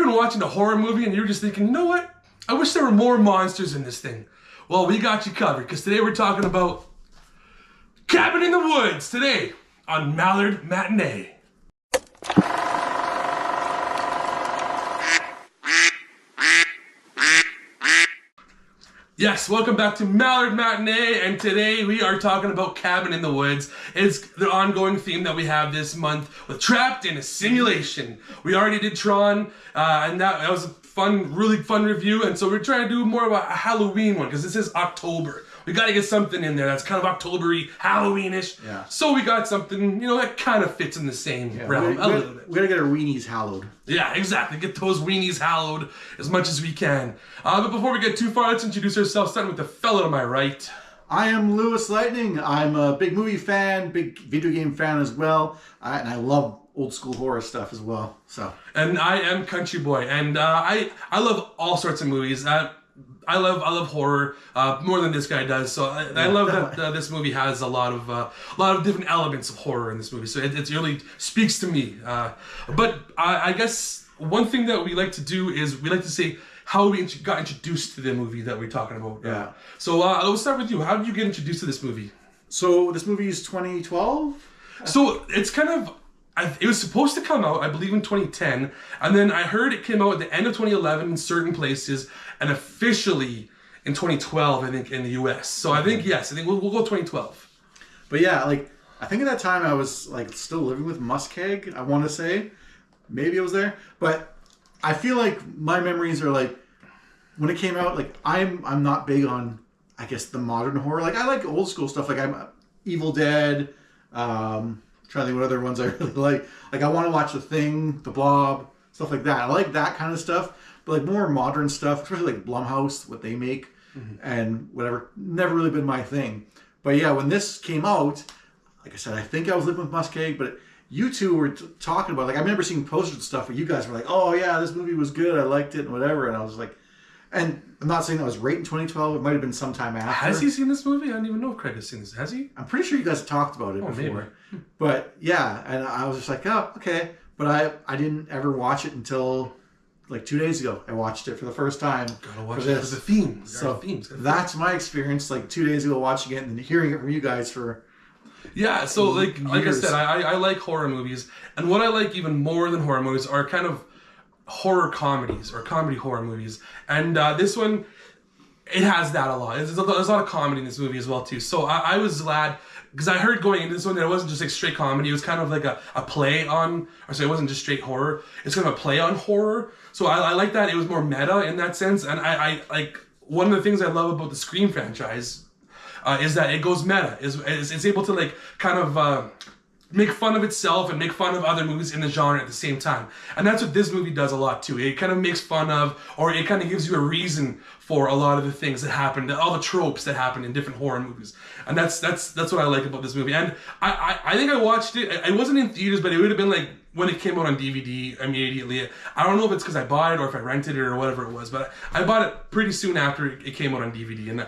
been watching a horror movie and you're just thinking, you know what? I wish there were more monsters in this thing. Well, we got you covered because today we're talking about Cabin in the Woods today on Mallard Matinee. Yes, welcome back to Mallard Matinee, and today we are talking about Cabin in the Woods. It's the ongoing theme that we have this month with Trapped in a Simulation. We already did Tron, and that was a really fun review, and so we're trying to do more of a Halloween one, because this is October. We gotta get something in there that's kind of October-y, Halloween-ish. Yeah. So we got something, that kind of fits in the same realm a little bit. We gotta get our weenies hallowed. Yeah, exactly. Get those weenies hallowed as much as we can. But before we get too far, let's introduce ourselves, starting with the fella to my right. I am LewisLightning. I'm a big movie fan, big video game fan as well, and I love old school horror stuff as well. And I am CountryBoy, and I love all sorts of movies. I love horror more than this guy does. So I love that this movie has a lot of different elements of horror in this movie. So it really speaks to me. But I guess one thing that we like to do is we like to say how we got introduced to the movie that we're talking about. Yeah. So let's start with you. How did you get introduced to this movie? So this movie is 2012. So it's kind of. It was supposed to come out, I believe, in 2010, and then I heard it came out at the end of 2011 in certain places, and officially in 2012, I think, in the US. So I think, yes, we'll go 2012. But yeah, I think at that time I was, still living with Muskeg, I want to say. Maybe I was there. But I feel like my memories are, when it came out, I'm not big on, I guess, the modern horror. I like old school stuff. I'm Evil Dead, trying to think what other ones I really like. I want to watch The Thing, The Blob, stuff like that. I like that kind of stuff. But more modern stuff, especially Blumhouse, what they make, and whatever, never really been my thing. But yeah, when this came out, like I said, I think I was living with Muskeg, but you two were talking about I remember seeing posters and stuff where you guys were like, oh yeah, this movie was good, I liked it, and whatever. And I was like, and I'm not saying that was right in 2012. It might have been sometime after. Has he seen this movie? I don't even know if Craig has seen this. Has he? I'm pretty sure you guys talked about it before. Maybe. But yeah, and I was just like, oh, okay. But I didn't ever watch it until 2 days ago. I watched it for the first time. Gotta watch it for the themes. So that's my experience. 2 days ago watching it and then hearing it from you guys for. Yeah, so like I said, I like horror movies, and what I like even more than horror movies are kind of horror comedies or comedy horror movies, and this one, it has that a lot. There's a lot of comedy in this movie as well too. So I was glad because I heard going into this one that it wasn't just straight comedy. It was kind of like a play on, or sorry, it wasn't just straight horror. It's kind of a play on horror. So I like that. It was more meta in that sense, and I like one of the things I love about the Scream franchise is that it goes meta. It's able to kind of make fun of itself and make fun of other movies in the genre at the same time. And that's what this movie does a lot too. It kind of makes fun of, or it kind of gives you a reason for a lot of the things that happen, all the tropes that happen in different horror movies. And that's what I like about this movie. And I think I watched it, it wasn't in theaters, but it would have been when it came out on DVD immediately. I don't know if it's because I bought it or if I rented it or whatever it was, but I bought it pretty soon after it came out on DVD. And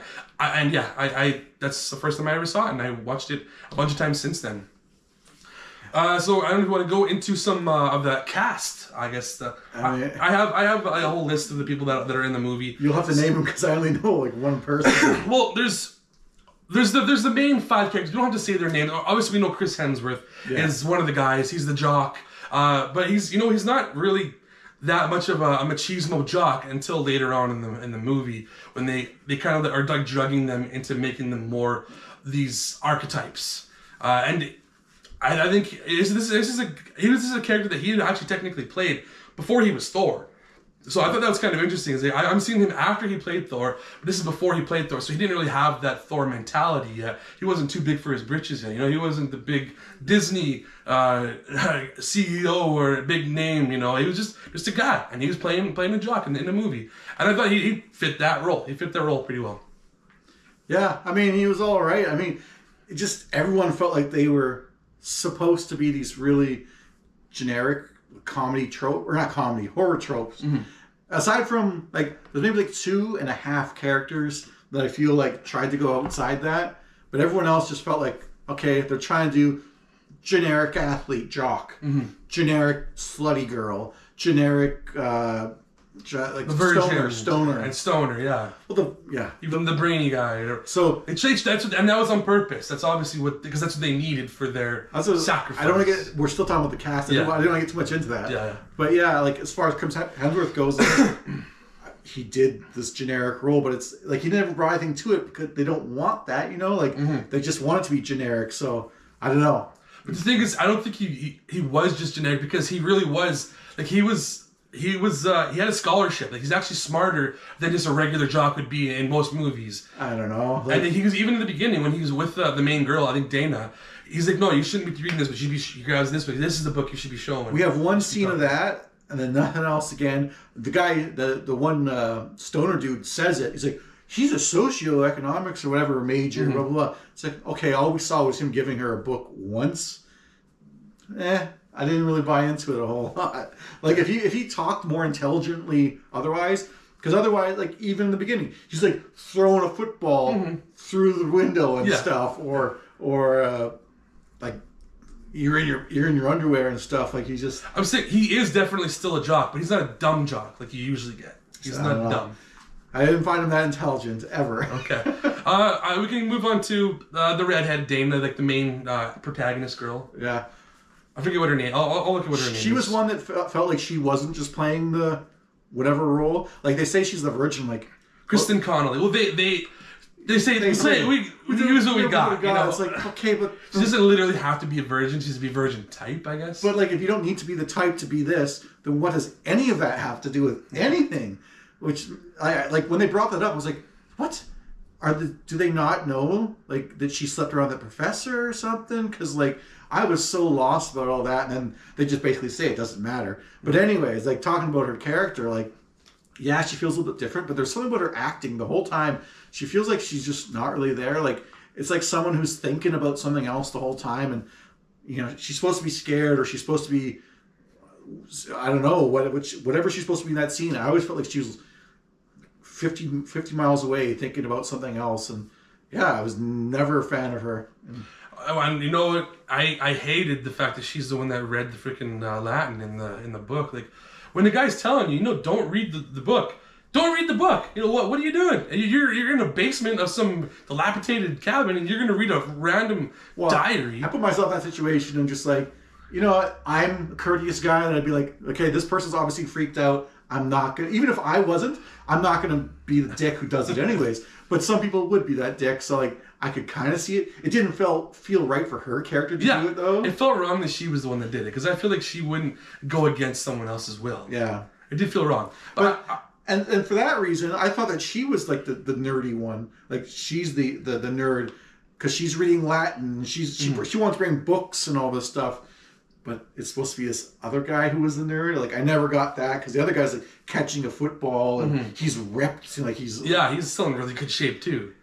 that's the first time I ever saw it, and I watched it a bunch of times since then. So I don't want to go into some of the cast. I guess I have a whole list of the people that are in the movie. You'll have to name them because I only know one person. Well, there's the main five characters. You don't have to say their name. Obviously, we know Chris Hemsworth is one of the guys. He's the jock, but he's not really that much of a machismo jock until later on in the movie when they kind of are drugging them into making them more these archetypes and. I think this is a character that he had actually technically played before he was Thor. So I thought that was kind of interesting. I'm seeing him after he played Thor, but this is before he played Thor. So he didn't really have that Thor mentality yet. He wasn't too big for his britches yet. He wasn't the big Disney CEO or big name. He was just a guy, and he was playing a jock in the movie. And I thought he fit that role. He fit that role pretty well. Yeah, he was all right. Everyone felt like they were supposed to be these really generic comedy trope, or not comedy, horror tropes. Mm-hmm. Aside from there's maybe 2.5 characters that I feel tried to go outside that, but everyone else just felt okay, they're trying to do generic athlete jock, generic slutty girl, generic, like the stoner. And stoner, yeah. Well, yeah. Even the brainy guy. So it changed. And that was on purpose. That's obviously because that's what they needed for their sacrifice. I don't want to get. We're still talking about the cast. I don't want to get too much into that. Yeah. But yeah, like as far as Chris Hemsworth goes, like, he did this generic role, but it's like he never brought anything to it because they don't want that. Like they just want it to be generic. So I don't know. But the thing is, I don't think he was just generic because he really was like he had a scholarship. Like he's actually smarter than just a regular jock would be in most movies. I don't know. Like, and he was even in the beginning when he was with the main girl, I think Dana. He's like, no, you shouldn't be reading this, but you guys this book. This is the book you should be showing. We have one scene of that, and then nothing else again. The guy, the one stoner dude says it. He's like, he's a socioeconomics or whatever major, blah blah blah. It's like, okay, all we saw was him giving her a book once. I didn't really buy into it a whole lot. Like if he talked more intelligently otherwise, because otherwise, like even in the beginning, he's like throwing a football through the window and stuff, or like you're in your underwear and stuff. Like he's just. I'm saying he is definitely still a jock, but he's not a dumb jock like you usually get. He's not dumb. I didn't find him that intelligent ever. Okay. We can move on to the redhead Dana, like the main protagonist girl. Yeah. I forget what her name. I'll look at what her name is. She was one that felt like she wasn't just playing the whatever role. Like they say she's the virgin. Like Kristen Connolly. Well, they say we use what we got. You know? It's like okay, but she doesn't literally have to be a virgin. She has to be a virgin type, I guess. But like, if you don't need to be the type to be this, then what does any of that have to do with anything? Which I like when they brought that up, I was like, what? Do they not know like that she slept around the professor or something? Because like I was so lost about all that, and then they just basically say it doesn't matter. But anyways, like talking about her character, like yeah, she feels a little bit different, but there's something about her acting the whole time. She feels like she's just not really there. Like it's like someone who's thinking about something else the whole time, and you know she's supposed to be scared or she's supposed to be I don't know whatever she's supposed to be in that scene. I always felt like she was 50 miles away thinking about something else, and yeah, I was never a fan of her. And you know what? I hated the fact that she's the one that read the freaking Latin in the book. Like when the guy's telling you, don't read the book. Don't read the book. You know what? What are you doing? You're in a basement of some dilapidated cabin, and you're going to read a random diary. I put myself in that situation and just like, you know what? I'm a courteous guy, and I'd be like, okay, this person's obviously freaked out. I'm not gonna, even if I wasn't, I'm not gonna be the dick who does it anyways. But some people would be that dick, so like I could kind of see it. It didn't feel right for her character to do it though. It felt wrong that she was the one that did it because I feel like she wouldn't go against someone else's will. Yeah, it did feel wrong. But and for that reason, I thought that she was like the nerdy one. Like she's the nerd because she's reading Latin. She wants to bring books and all this stuff. But it's supposed to be this other guy who was the nerd. Like I never got that because the other guy's like catching a football and he's ripped and like he's he's still in really good shape too.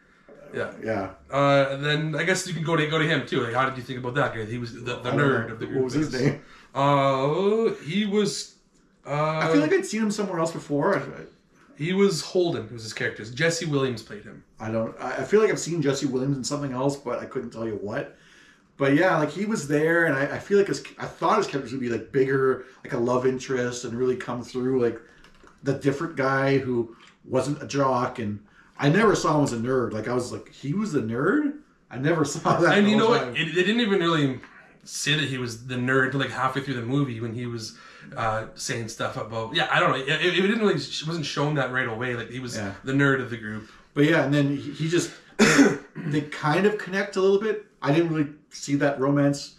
Yeah. Then I guess you can go to him too. Like how did you think about that guy? He was the nerd of the group. What was his name? He was. I feel like I'd seen him somewhere else before. He was Holden. Was his character? Jesse Williams played him. I feel like I've seen Jesse Williams in something else, but I couldn't tell you what. But yeah, like he was there, and I feel like I thought his characters would be like bigger, like a love interest, and really come through like the different guy who wasn't a jock. And I never saw him as a nerd. Like I was like, he was a nerd. I never saw that. And you know what? They didn't even really say that he was the nerd like halfway through the movie when he was saying stuff about. Yeah, I don't know. It didn't really wasn't shown that right away. Like he was the nerd of the group. But yeah, and then he just they kind of connect a little bit. I didn't really see that romance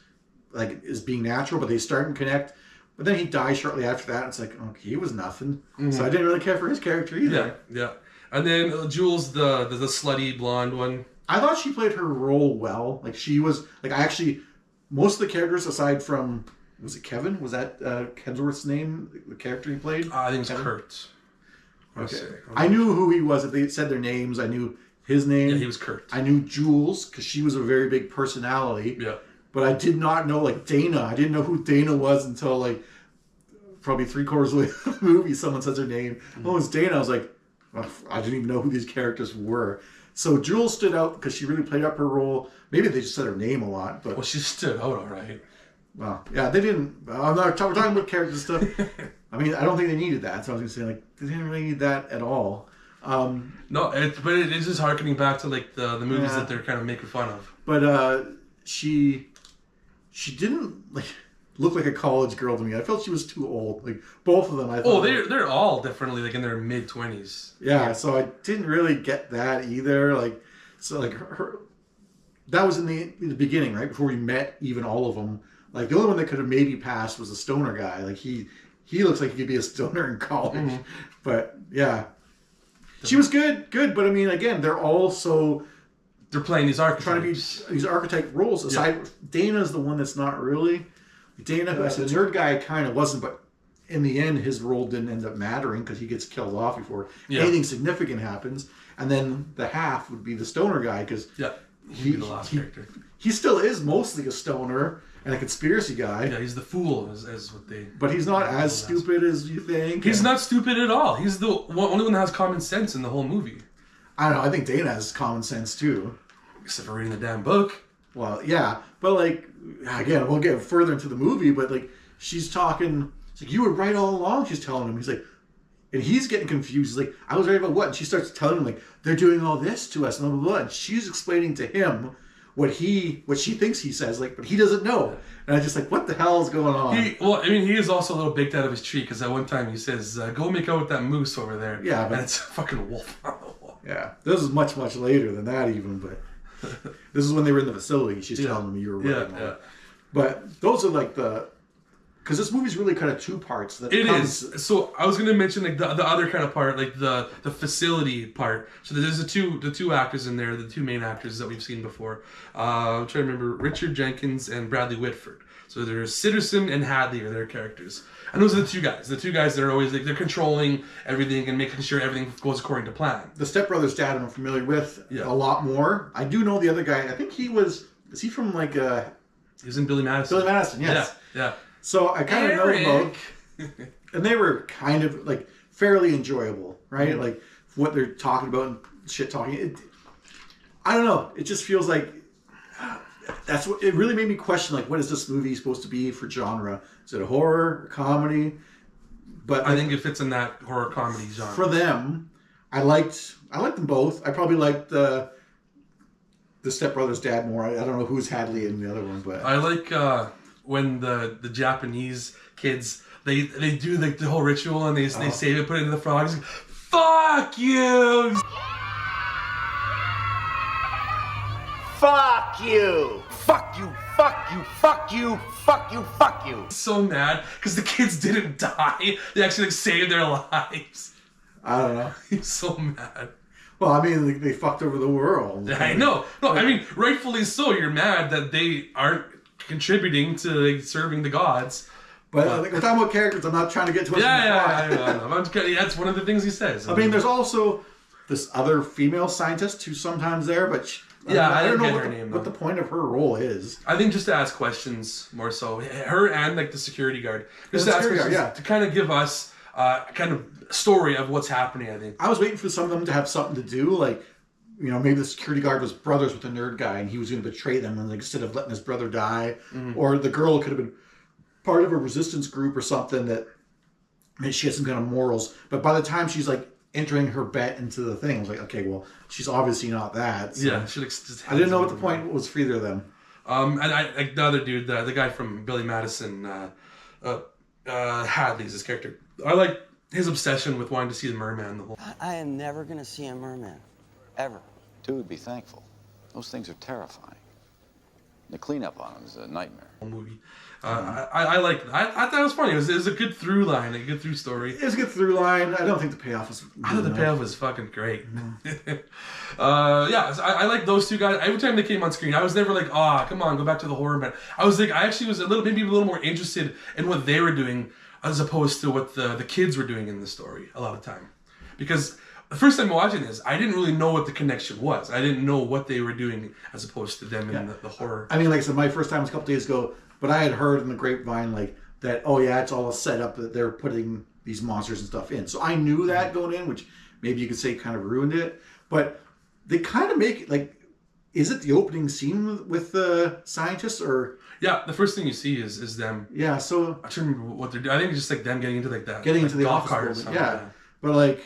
like as being natural, but they start and connect. But then he dies shortly after that. And it's like, oh, he was nothing. So I didn't really care for his character either. Yeah. And then Jules, the slutty blonde one. I thought she played her role well. Like she was like most of the characters aside from was it Kevin? Was that Hemsworth's name? The character he played? I think it's Kurt. Okay. I knew who he was. If they said their names, I knew his name. Yeah, he was Kurt. I knew Jules because she was a very big personality. Yeah. But I did not know like Dana. I didn't know who Dana was until like probably 3/4 of the way through the movie. Someone says her name. Oh, it's Dana. I was like, I didn't even know who these characters were. So Jules stood out because she really played up her role. Maybe they just said her name a lot, but she stood out all right. Well, yeah, they didn't. We're talking about character stuff. I mean, I don't think they needed that. So I was gonna say, like, they didn't really need that at all. No, but it is just harkening back to like the movies that they're kind of making fun of. But she didn't like look like a college girl to me. I felt she was too old. Like both of them, I thought. Oh, they're all definitely like in their mid-20s. Yeah, so I didn't really get that either. Like, so like her that was in the beginning, right before we met even all of them. Like the only one that could have maybe passed was the stoner guy. Like he looks like he could be a stoner in college. Mm-hmm. But yeah, she was good. But I mean, again, they're all so. They're playing these archetypes. Trying to be these archetype roles. Aside, Dana's the one that's not really. Dana, the nerd guy, kind of wasn't, but in the end, his role didn't end up mattering because he gets killed off before anything significant happens. And then the half would be the stoner guy because he'd be the last character. He still is mostly a stoner and a conspiracy guy. Yeah, he's the fool, as what they. But he's not as stupid as you think. He's not stupid at all. He's the only one that has common sense in the whole movie. I don't know. I think Dana has common sense too. Except for reading the damn book. Well, yeah, but like again, we'll get further into the movie. But like, she's talking. It's like, you were right all along. She's telling him. He's like, and he's getting confused. He's like, I was right about what? And she starts telling him like, they're doing all this to us, and blah blah blah. And she's explaining to him what she thinks he says, like, but he doesn't know. And I'm just like, what the hell is going on? He is also a little baked out of his tree because at one time he says, "Go make out with that moose over there." Yeah, and it's a fucking wolf on the wall. Yeah, this is much later than that even, but. This is when they were in the facility. She's telling them you were right. Yeah. But those are like because this movie's really kind of two parts. It is. So I was going to mention like the other kind of part, like the facility part. So there's the two actors in there, the two main actors that we've seen before. I'm trying to remember Richard Jenkins and Bradley Whitford. So there's Sitterson and Hadley are their characters. And those are the two guys. The two guys that are always like they're controlling everything and making sure everything goes according to plan. The stepbrother's dad I'm familiar with a lot more. I do know the other guy. I think is he from like he was in Billy Madison. Billy Madison, yes. Yeah. So I kind of know them both. And they were kind of like fairly enjoyable, right? Mm-hmm. Like what they're talking about and shit talking. I don't know. It just feels like that's what it really made me question. Like, what is this movie supposed to be for genre? Is it a horror, a comedy? But I think it fits in that horror comedy genre. For them, I liked them both. I probably liked the stepbrother's dad more. I don't know who's Hadley in the other one, but I like when the Japanese kids they do the whole ritual and they save it, put it in the frogs. Fuck you! Fuck you! Fuck you! Fuck you! Fuck you! Fuck you! Fuck you! So mad because the kids didn't die. They actually saved their lives. I don't know. He's so mad. Well, I mean, they fucked over the world. I know. No, I mean, rightfully so. You're mad that they aren't contributing to serving the gods. But we're talking about characters. I'm not trying to get too much. I know. That's one of the things he says. I mean, there's also this other female scientist who's sometimes there, but I don't know what the point of her role is. I think just to ask questions more so. Her and like the security guard. Just to ask questions to kind of give us kind of story of what's happening, I think. I was waiting for some of them to have something to do, like, you know, maybe the security guard was brothers with the nerd guy and he was going to betray them and like, instead of letting his brother die, or the girl could have been part of a resistance group or something that maybe she had some kind of morals. But by the time she's like entering her bet into the thing, I was like, okay, well, she's obviously not that. So I didn't know what the point was for either of them. And I the other dude, the guy from Billy Madison, Hadley's his character. I like his obsession with wanting to see the merman the whole. I am never going to see a merman. Ever. Dude, be thankful. Those things are terrifying. The cleanup on them is a nightmare. Movie. I like. I thought it was funny. It was a good through line, a good through story. It was a good through line. I don't think the payoff was. I thought the payoff was fucking great. I like those two guys. Every time they came on screen, I was never like, come on, go back to the horror. But I was like, I actually was maybe a little more interested in what they were doing as opposed to what the kids were doing in the story a lot of time, because. The first time watching this, I didn't really know what the connection was. I didn't know what they were doing as opposed to them in the horror. I mean, like I said, my first time was a couple days ago, but I had heard in the grapevine like that, it's all a setup that they're putting these monsters and stuff in. So I knew that going in, which maybe you could say kind of ruined it. But they kind of make it like is it the opening scene with the scientists or? Yeah, the first thing you see is them. Yeah, so I don't remember what they're doing. I think it's just like them getting into like that. Getting like into the golf office cart or building. something. Yeah. But like,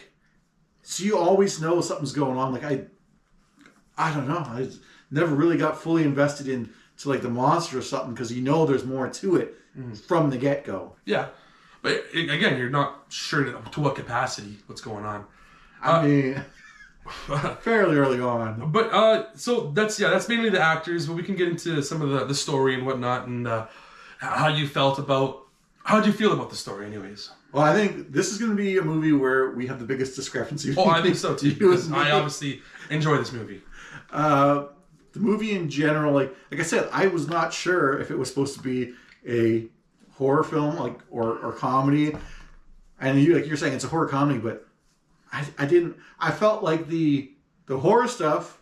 so you always know something's going on. Like I don't know. I never really got fully invested into like the monster or something because you know there's more to it from the get go. Yeah, but again, you're not sure to what capacity what's going on. I mean, fairly early on. But so that's mainly the actors, but we can get into some of the story and whatnot, and how you feel about the story, anyways. Well, I think this is going to be a movie where we have the biggest discrepancy. Oh, I think so too. Because I obviously enjoy this movie. The movie in general, like I said, I was not sure if it was supposed to be a horror film, like or comedy. And you're saying it's a horror comedy, but I didn't. I felt like the horror stuff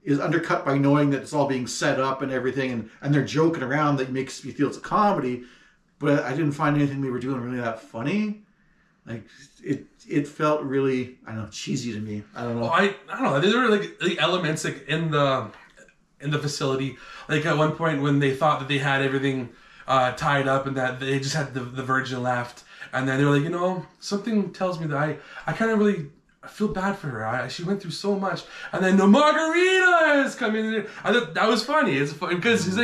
is undercut by knowing that it's all being set up and everything, and they're joking around that makes me feel it's a comedy. But I didn't find anything they were doing really that funny. Like it felt really, I don't know, cheesy to me. I don't know. Well, I don't know. There were like elements like in the facility. Like at one point when they thought that they had everything tied up and that they just had the virgin left, and then they were like, something tells me that I kind of really feel bad for her. She went through so much, and then the margaritas come in. I thought that was funny. It's funny because he's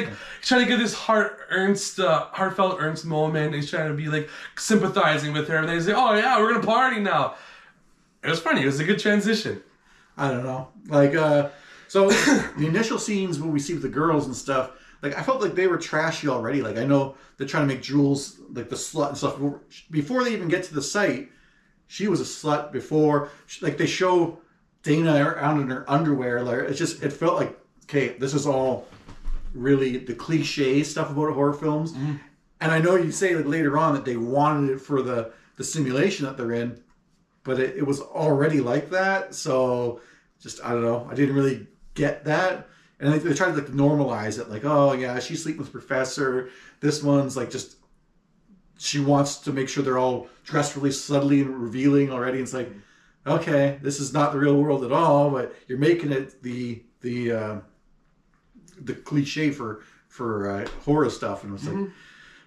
trying to get this heartfelt Ernst moment. He's trying to be like sympathizing with her, and then he's like, "Oh yeah, we're gonna party now." It was funny. It was a good transition. I don't know. Like, so the initial scenes when we see with the girls and stuff, like I felt like they were trashy already. Like I know they're trying to make Jules like the slut and stuff before they even get to the site. She was a slut before. Like they show Dana out in her underwear. Like it felt like, okay, this is all really the cliche stuff about horror films. Mm-hmm. And I know you say like later on that they wanted it for the simulation that they're in, but it was already like that. So just I don't know. I didn't really get that. And they tried to like normalize it. Like, oh yeah, she's sleeping with the professor. This one's like just. She wants to make sure they're all dressed really subtly and revealing already. It's like, okay, this is not the real world at all, but you're making it the cliche for horror stuff. And it's like,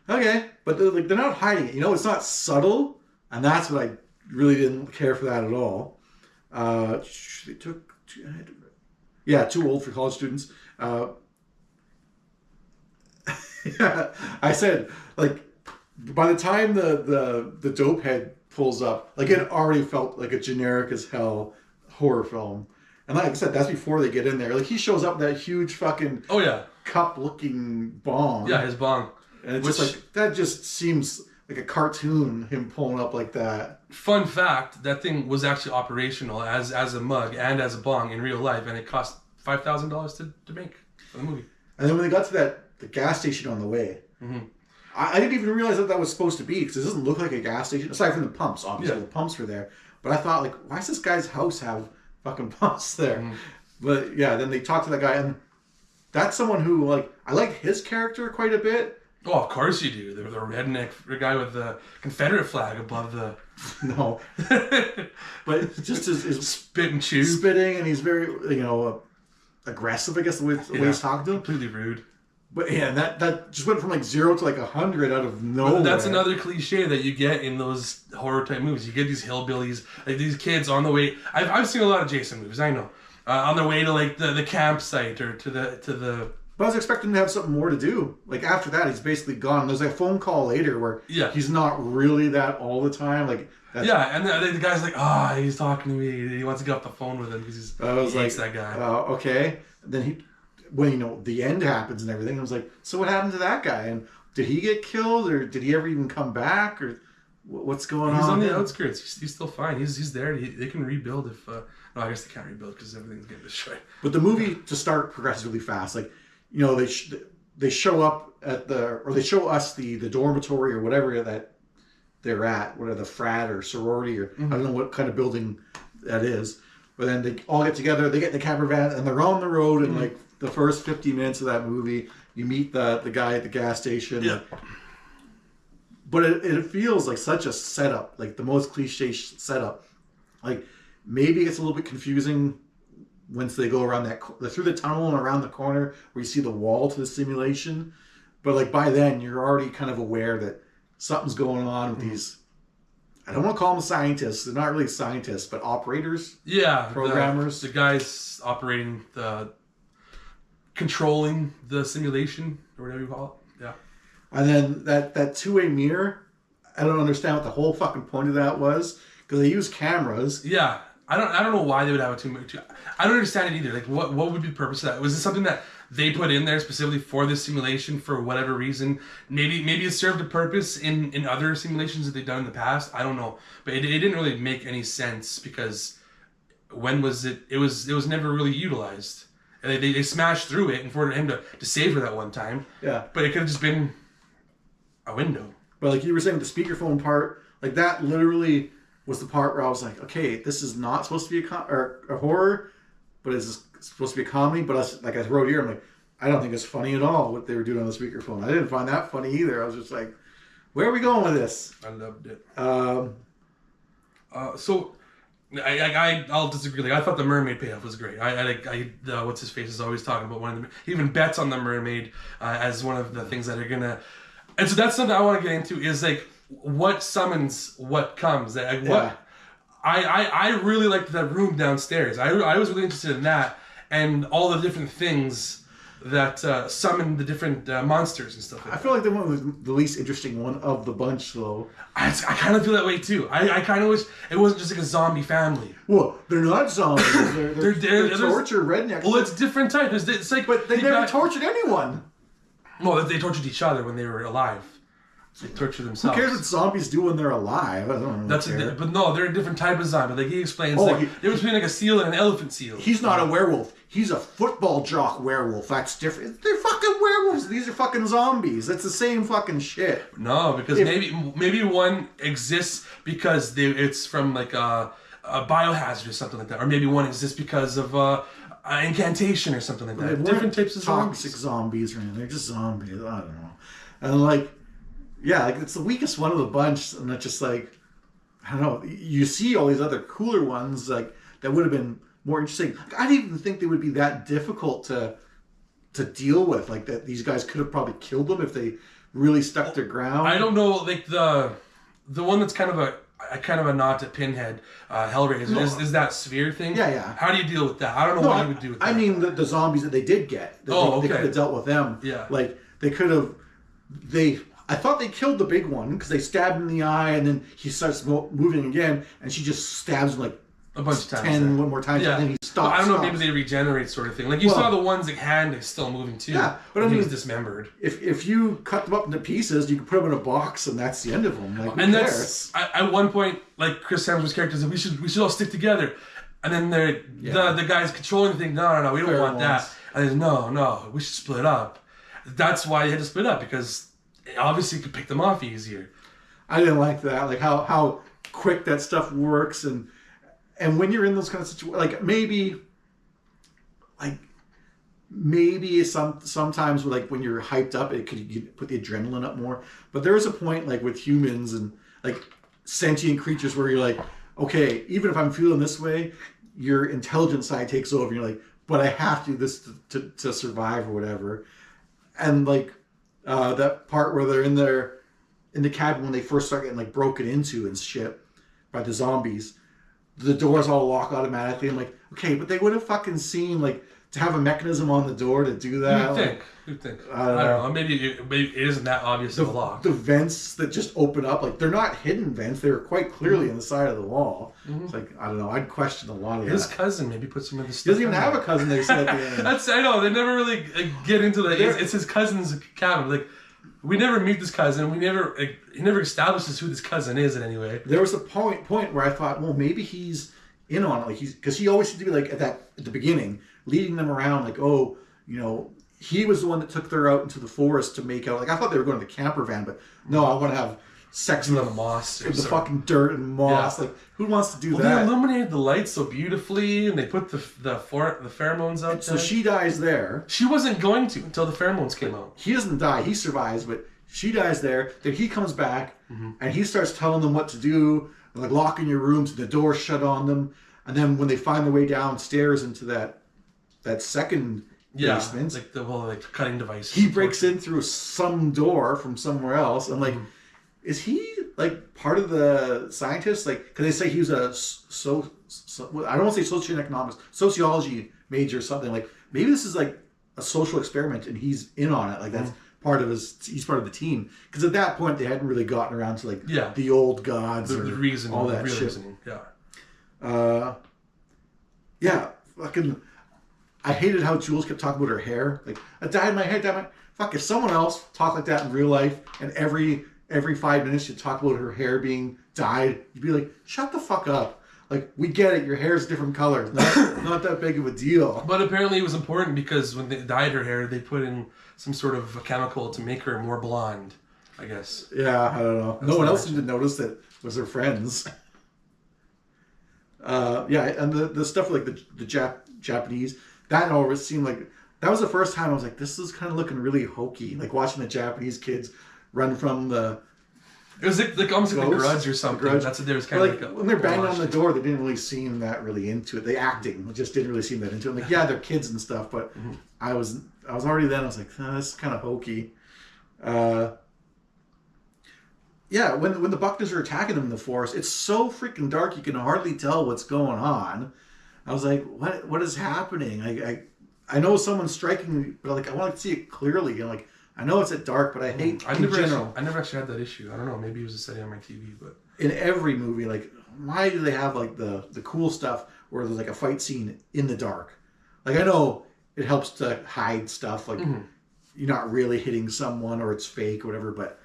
okay, but they're not hiding it. It's not subtle, and that's what I really didn't care for that at all. They took, too old for college students. Yeah, I said like. By the time the dope head pulls up, like it already felt like a generic as hell horror film. And like I said, that's before they get in there. Like he shows up with that huge fucking cup looking bong. Yeah, his bong. And it's just like that just seems like a cartoon, him pulling up like that. Fun fact, that thing was actually operational as a mug and as a bong in real life, and it cost $5,000 to make for the movie. And then when they got to the gas station on the way, I didn't even realize that was supposed to be, because it doesn't look like a gas station, aside from the pumps, obviously. The pumps were there. But I thought, like, why does this guy's house have fucking pumps there? But yeah, then they talk to that guy, and that's someone who, like, I like his character quite a bit. Oh, of course you do. The redneck guy with the Confederate flag above the... No. But just his spit and chew. Spitting, and he's very, aggressive, I guess, the way he's talking to him. Completely rude. But yeah, that just went from like 0 to like 100 out of nowhere. But that's another cliche that you get in those horror type movies. You get these hillbillies, like these kids on the way. I've seen a lot of Jason movies. I know, on their way to like the campsite or to the. But I was expecting to have something more to do. Like after that, he's basically gone. There's a phone call later where he's not really that all the time. Like and the guy's like, he's talking to me. He wants to get off the phone with him because he hates that guy. Okay, then when the end happens and everything, I was like, so what happened to that guy? And did he get killed, or did he ever even come back, or what's going on? He's on the outskirts. He's still fine. He's there. They can rebuild if. No, I guess they can't rebuild because everything's getting destroyed. But the movie to start progresses really fast. Like, they show up they show us the dormitory or whatever that they're at, whether the frat or sorority or I don't know what kind of building that is. But then they all get together. They get in the camper van and they're on the road and like. The first 50 minutes of that movie, you meet the guy at the gas station. Yeah. But it feels like such a setup, like the most cliche setup. Like maybe it's a little bit confusing once they go around through the tunnel and around the corner where you see the wall to the simulation. But like by then, you're already kind of aware that something's going on with these. I don't want to call them scientists. They're not really scientists, but operators. Yeah, programmers. The guys controlling the simulation or whatever you call it. Yeah. And then that two-way mirror. I don't understand what the whole fucking point of that was, because they use cameras. Yeah. I don't know why they would have a two. I don't understand it either. Like, what would be the purpose of that? Was it something that they put in there specifically for this simulation for whatever reason? Maybe it served a purpose in other simulations that they've done in the past. I don't know, but it didn't really make any sense, because when was it? It was never really utilized. And they smashed through it in order for him to save her that one time. Yeah, but it could have just been a window. But like you were saying, the speakerphone part, like that literally was the part where I was like, okay, this is not supposed to be a horror, but it's supposed to be a comedy. But I wrote here, I'm like, I don't think it's funny at all what they were doing on the speakerphone. I didn't find that funny either. I was just like, where are we going with this? I loved it. So I'll disagree. Like, I thought the mermaid payoff was great. What's his face is always talking about one of them. He even bets on the mermaid as one of the things that are gonna. And so that's something I want to get into, is like what summons what comes. Like, what I really liked that room downstairs. I was really interested in that and all the different things that summon the different monsters and stuff like that. I feel like the one was the least interesting one of the bunch, though. I kind of feel that way too. I kind of wish it wasn't just like a zombie family. Well, they're not zombies. They're torture rednecks. Well, it's different type. It's like, but they never tortured anyone. Well, they tortured each other when they were alive. They torture themselves. Who cares what zombies do when they're alive? I don't know. But no, they're a different type of zombie. Like he explains, the difference between like a seal and an elephant seal. He's not a werewolf. He's a football jock werewolf. That's different. They're fucking werewolves. These are fucking zombies. That's the same fucking shit. No, because maybe one exists because it's from like a biohazard or something like that, or maybe one exists because of incantation or something like that. Different types of toxic zombies, or anything. They're just zombies. I don't know. And like. Yeah, like it's the weakest one of the bunch, and it's just like, I don't know. You see all these other cooler ones like that would have been more interesting. Like, I didn't even think they would be that difficult to deal with. Like that, these guys could have probably killed them if they really stuck their ground. I don't know, like the one that's kind of a nod to Pinhead, Hellraiser, is that sphere thing? Yeah. How do you deal with that? I don't know what you would do with that. I mean the zombies that they did get. They could have dealt with them. Yeah. Like they could have. I thought they killed the big one because they stabbed him in the eye, and then he starts moving again, and she just stabs him like a bunch of times. 10 more times, and then he stops. Well, I don't know, maybe they regenerate sort of thing. Like you saw the ones like hand is still moving too. Yeah, but I mean, he was dismembered. If you cut them up into pieces, you can put them in a box, and that's the end of them. Like, and that's at one point, like Chris Hemsworth's character said, we should all stick together. And then the guys controlling the thing. No, we don't want that. And they no, we should split up. That's why they had to split up, because obviously you could pick them off easier. I didn't like that, like how quick that stuff works, and when you're in those kind of situations, like maybe sometimes like when you're hyped up, it could put the adrenaline up more. But there is a point like with humans and like sentient creatures where you're like, okay, even if I'm feeling this way, your intelligence side takes over. You're like, but I have to do this to survive or whatever, and like. That part where they're in the cabin when they first start getting like broken into and shit by the zombies, the doors all lock automatically. I'm like, okay, but they would have fucking seen like to have a mechanism on the door to do that. You'd think. I don't know. Maybe it isn't that obvious of a lock. The vents that just open up, like they're not hidden vents. They were quite clearly in the side of the wall. Mm-hmm. It's like, I don't know. I'd question a lot of his cousin maybe puts him in the stuff. He doesn't even have a cousin, they said at the end. I know. They never really get into the... It's his cousin's cabin. Like, we never meet this cousin. He never establishes who this cousin is in any way. There was a point where I thought, well, maybe he's in on it. Like because he always seemed to be like at the beginning, leading them around like, oh, you know, he was the one that took her out into the forest to make out. Like I thought they were going to the camper van, but no, I want to have sex in the moss, in the fucking dirt and moss. Yeah. Like who wants to do that? They illuminated the lights so beautifully, and they put the pheromones out. So she dies there. She wasn't going to until the pheromones came out. He doesn't die; he survives, but she dies there. Then he comes back, and he starts telling them what to do, like locking your rooms, and the door shut on them. And then when they find their way downstairs into that second basement, like the cutting device. he breaks in through some door from somewhere else. I'm like, is he like part of the scientists? Like, because they say he was a I don't want to say socioeconomics, sociology major or something. Like, maybe this is like a social experiment and he's in on it. Like, that's part of he's part of the team. Because at that point, they hadn't really gotten around to like the old gods the reason, all that shit. Reasoning. Yeah. Fucking. I hated how Jules kept talking about her hair. Like, I dyed my hair, Fuck, if someone else talked like that in real life and every 5 minutes she'd talk about her hair being dyed, you'd be like, shut the fuck up. Like, we get it, your hair's a different color. Not that big of a deal. But apparently it was important because when they dyed her hair, they put in some sort of a chemical to make her more blonde, I guess. Yeah, I don't know. No one else seemed to notice that it was her friends. And the stuff like the Japanese, that always seemed like, that was the first time I was like, this is kind of looking really hokey. Like watching the Japanese kids run from the... It was like almost like The Grudge or something. Grudge. That's what there was kind of like when they're banging on the door, they didn't really seem that really into it. The acting just didn't really seem that into it. Like, yeah, they're kids and stuff, but I was already then. I was like, this is kind of hokey. Yeah, when the Buckners are attacking them in the forest, it's so freaking dark you can hardly tell what's going on. I was like, what is happening? I know someone's striking me, but like I want to see it clearly. And like, I know it's at dark, but I hate I never actually had that issue. I don't know. Maybe it was a setting on my TV, but in every movie, like, why do they have like the cool stuff where there's like a fight scene in the dark? Like, I know it helps to hide stuff, like you're not really hitting someone or it's fake or whatever, but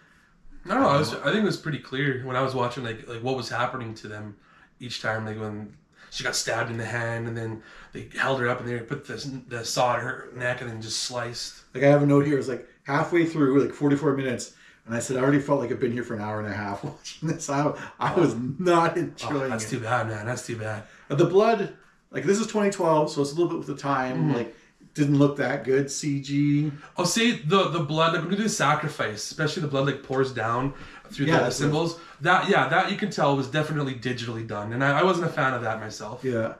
no, I think it was pretty clear when I was watching like what was happening to them each time. Like when she got stabbed in the hand, and then they held her up and they put the saw in her neck and then just sliced. Like, I have a note here. It's like halfway through, like 44 minutes, and I said I already felt like I've been here for an hour and a half watching this. I was not enjoying it. That's too bad, man. That's too bad. The blood, like, this is 2012, so it's a little bit with the time. Like, didn't look that good. CG. Oh, see the blood, like when you do the sacrifice, especially the blood like pours down through the symbols. That you can tell was definitely digitally done, and I wasn't a fan of that myself. Yeah.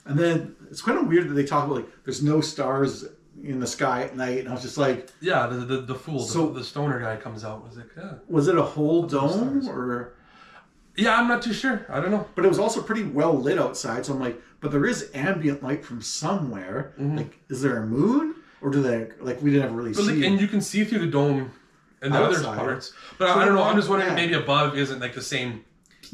And then it's kind of weird that they talk about like there's no stars in the sky at night, and I was just like, yeah, the fool, the stoner guy comes out. Was like, yeah. Was it a whole dome or? Yeah, I'm not too sure. I don't know. But it was also pretty well lit outside, so I'm like, but there is ambient light from somewhere. Like, is there a moon? Or do they, like, we didn't ever really see. And you can see through the dome and the other parts. But so I don't know, I'm just wondering if maybe above isn't, like, the same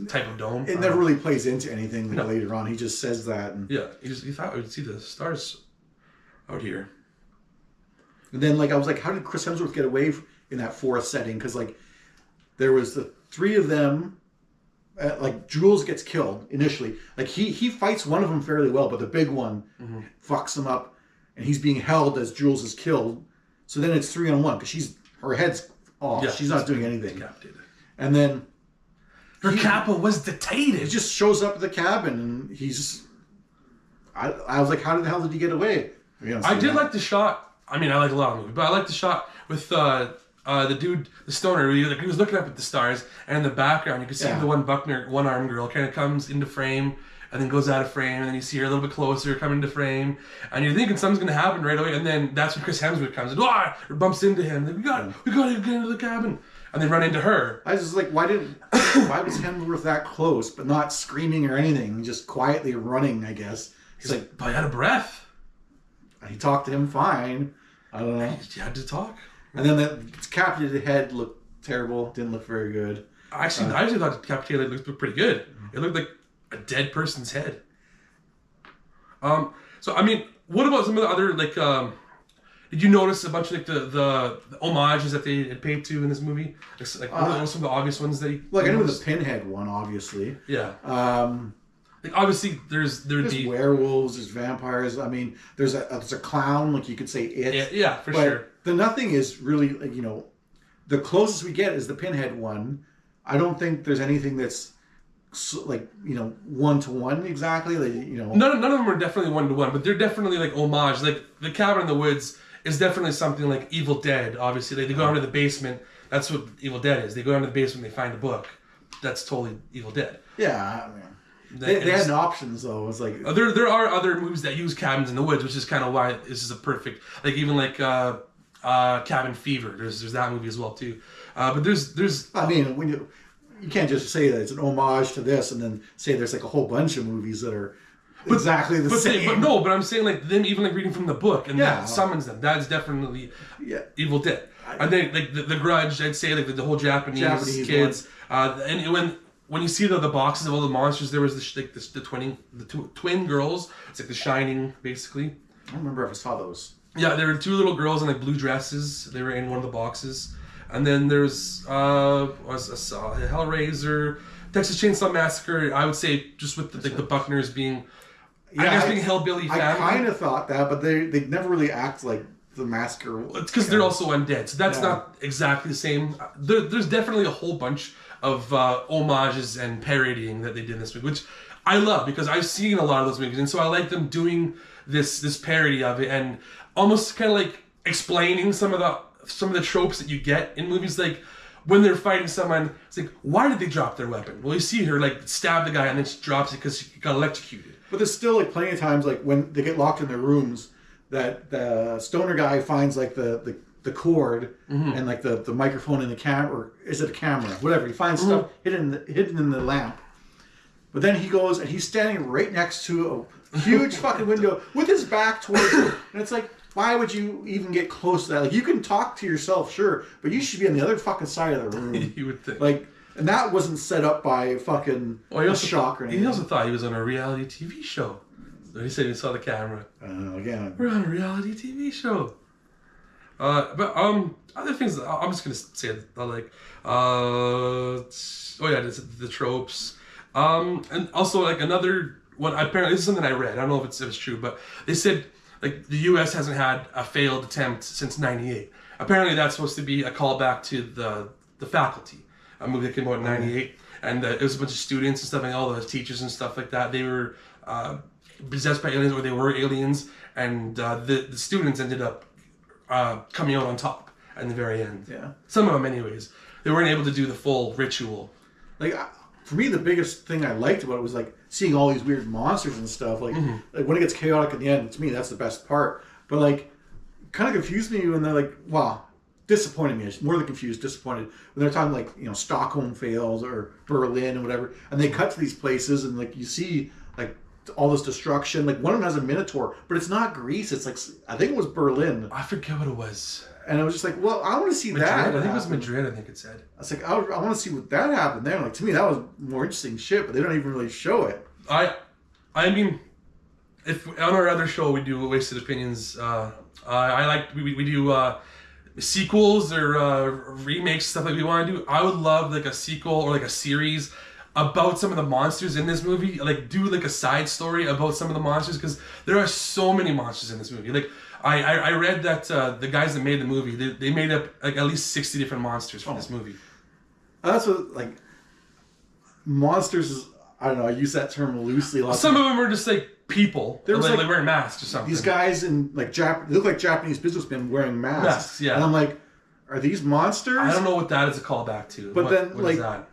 type of dome. It never really plays into anything later on. He just says that. And yeah, he thought we'd see the stars out here. And then, like, I was like, how did Chris Hemsworth get away in that forest setting? Because, like, there was the three of them. Like, Jules gets killed initially. Like, he fights one of them fairly well, but the big one fucks him up, and he's being held as Jules is killed. So then it's 3-on-1 because her head's off. Yeah, she's not doing anything. Decapitated. And then her capo was detained. He just shows up at the cabin, and he's. I was like, how the hell did he get away? I did like the shot. I mean, I like a lot of movies, but I like the shot with the dude, the stoner. He was looking up at the stars, and in the background you can see the one-armed girl kind of comes into frame and then goes out of frame, and then you see her a little bit closer coming into frame, and you're thinking something's gonna happen right away, and then that's when Chris Hemsworth comes and or bumps into him. Like, we gotta get into the cabin, and they run into her. I was just like, why was Hemsworth that close, but not screaming or anything, just quietly running? I guess he's like probably out of breath. He talked to him fine. I don't know. He had to talk. And then the decapitated head looked terrible. Didn't look very good. I actually thought the decapitated head looked pretty good. It looked like a dead person's head. So, I mean, what about some of the other, like, did you notice a bunch of, like, the homages that they had paid to in this movie? Like, what are some of the obvious ones that I know the Pinhead one, obviously. Yeah. Like, obviously, there's werewolves, there's vampires. I mean, there's a clown, like you could say it. Yeah, for sure. The nothing is really, like, the closest we get is the Pinhead one. I don't think there's anything that's like, one-to-one exactly. Like, None of them are definitely one-to-one, but they're definitely like homage. Like the Cabin in the Woods is definitely something like Evil Dead. Obviously, they go down to the basement. That's what Evil Dead is. They go down to the basement, they find a book. That's totally Evil Dead. Yeah, I mean. They had options though. It was like there are other movies that use cabins in the woods, which is kind of why this is a perfect, like even like Cabin Fever. There's that movie as well too. But there's. I mean, when you can't just say that it's an homage to this and then say there's like a whole bunch of movies that are exactly the same. But I'm saying like them even like reading from the book and that summons them. That's definitely Evil Dead. And then like the Grudge, I'd say like the whole Japanese kids. And when you see the boxes of all the monsters, there was the twin girls. It's like The Shining, basically. I don't remember if I saw those. Yeah, there were two little girls in like blue dresses. They were in one of the boxes. And then there's Hellraiser, Texas Chainsaw Massacre. I would say just with the Buckners being, being hillbilly family. I kind of thought that, but they never really act like the massacre. It's because they're also undead, so that's not exactly the same. There's definitely a whole bunch of homages and parodying that they did in this movie, which I love because I've seen a lot of those movies, and so I like them doing this parody of it and almost kind of like explaining some of the tropes that you get in movies, like when they're fighting someone. It's like, why did they drop their weapon? Well, you see her like stab the guy and then she drops it because she got electrocuted. But there's still like plenty of times like when they get locked in their rooms that the stoner guy finds like the cord and like the microphone in the camera, or is it a camera? Whatever. He finds stuff hidden in the lamp. But then he goes and he's standing right next to a huge fucking window with his back towards it. And it's like, why would you even get close to that? Like, you can talk to yourself, sure, but you should be on the other fucking side of the room. You would think. Like, and that wasn't set up by fucking a shock or anything. He also thought he was on a reality TV show. So he said he saw the camera. Again, we're on a reality TV show. But other things I'm just gonna say I like. The tropes. And also like another one. Apparently, this is something I read. I don't know if it's true, but they said like the U.S. hasn't had a failed attempt since '98. Apparently, that's supposed to be a callback to the Faculty, a movie that came out in '98, and it was a bunch of students and stuff, and all the teachers and stuff like that. They were possessed by aliens, or they were aliens, and the students ended up coming out on top in the very end. Yeah. Some of them, anyways. They weren't able to do the full ritual. Like, for me, the biggest thing I liked about it was like seeing all these weird monsters and stuff. Like, like when it gets chaotic in the end, to me, that's the best part. But like, kind of confused me when they're like, wow, disappointed me. More than confused, disappointed. When they're talking like, you know, Stockholm fails or Berlin or whatever, and they cut to these places and like you see like all this destruction. Like one of them has a minotaur, but it's not Greece. It's like, I think it was Berlin. I forget what it was. And I was just like, well, I want to see Madrid? that. I think it was Madrid, I think it said. I was like, I want to see what that happened there. Like, to me, that was more interesting shit, but they don't even really show it. I mean, if on our other show we do Wasted Opinions, I like, we do sequels or remakes, stuff like we want to do. I would love like a sequel or like a series about some of the monsters in this movie. Like, do like a side story about some of the monsters, because there are so many monsters in this movie. Like, I read that the guys that made the movie, they made up like at least 60 different monsters for this movie. That's what, like, monsters is, I don't know, I use that term loosely. Some of them are just like people. They're like wearing masks or something. These guys in like they look like Japanese businessmen wearing masks. Masks, yeah. And I'm like, are these monsters? I don't know what that is a callback to. But then, what like, is that?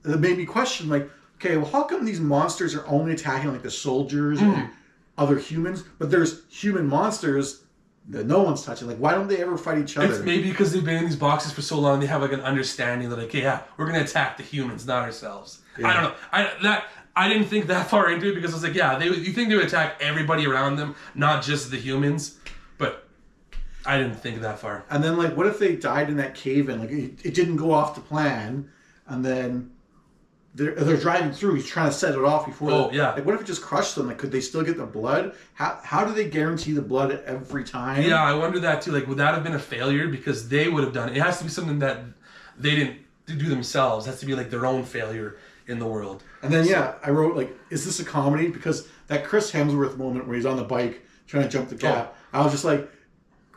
It made me question, like, okay, well, how come these monsters are only attacking like the soldiers and other humans, but there's human monsters that no one's touching? Like, why don't they ever fight each other? It's maybe because they've been in these boxes for so long, they have like an understanding that like, hey, yeah, we're gonna attack the humans, not ourselves. Yeah. I don't know. I didn't think that far into it, because I was like, yeah, you think they would attack everybody around them, not just the humans, but I didn't think that far. And then, like, what if they died in that cave-in? Like, it didn't go off to plan, and then they're driving through. He's trying to set it off before. Oh, yeah. Like, what if it just crushed them? Like, could they still get the blood? How do they guarantee the blood every time? Yeah, I wonder that too. Like, would that have been a failure because they would have done it? It has to be something that they didn't do themselves. It has to be like their own failure in the world. And then, I wrote, like, is this a comedy? Because that Chris Hemsworth moment where he's on the bike trying to jump the gap, I was just like,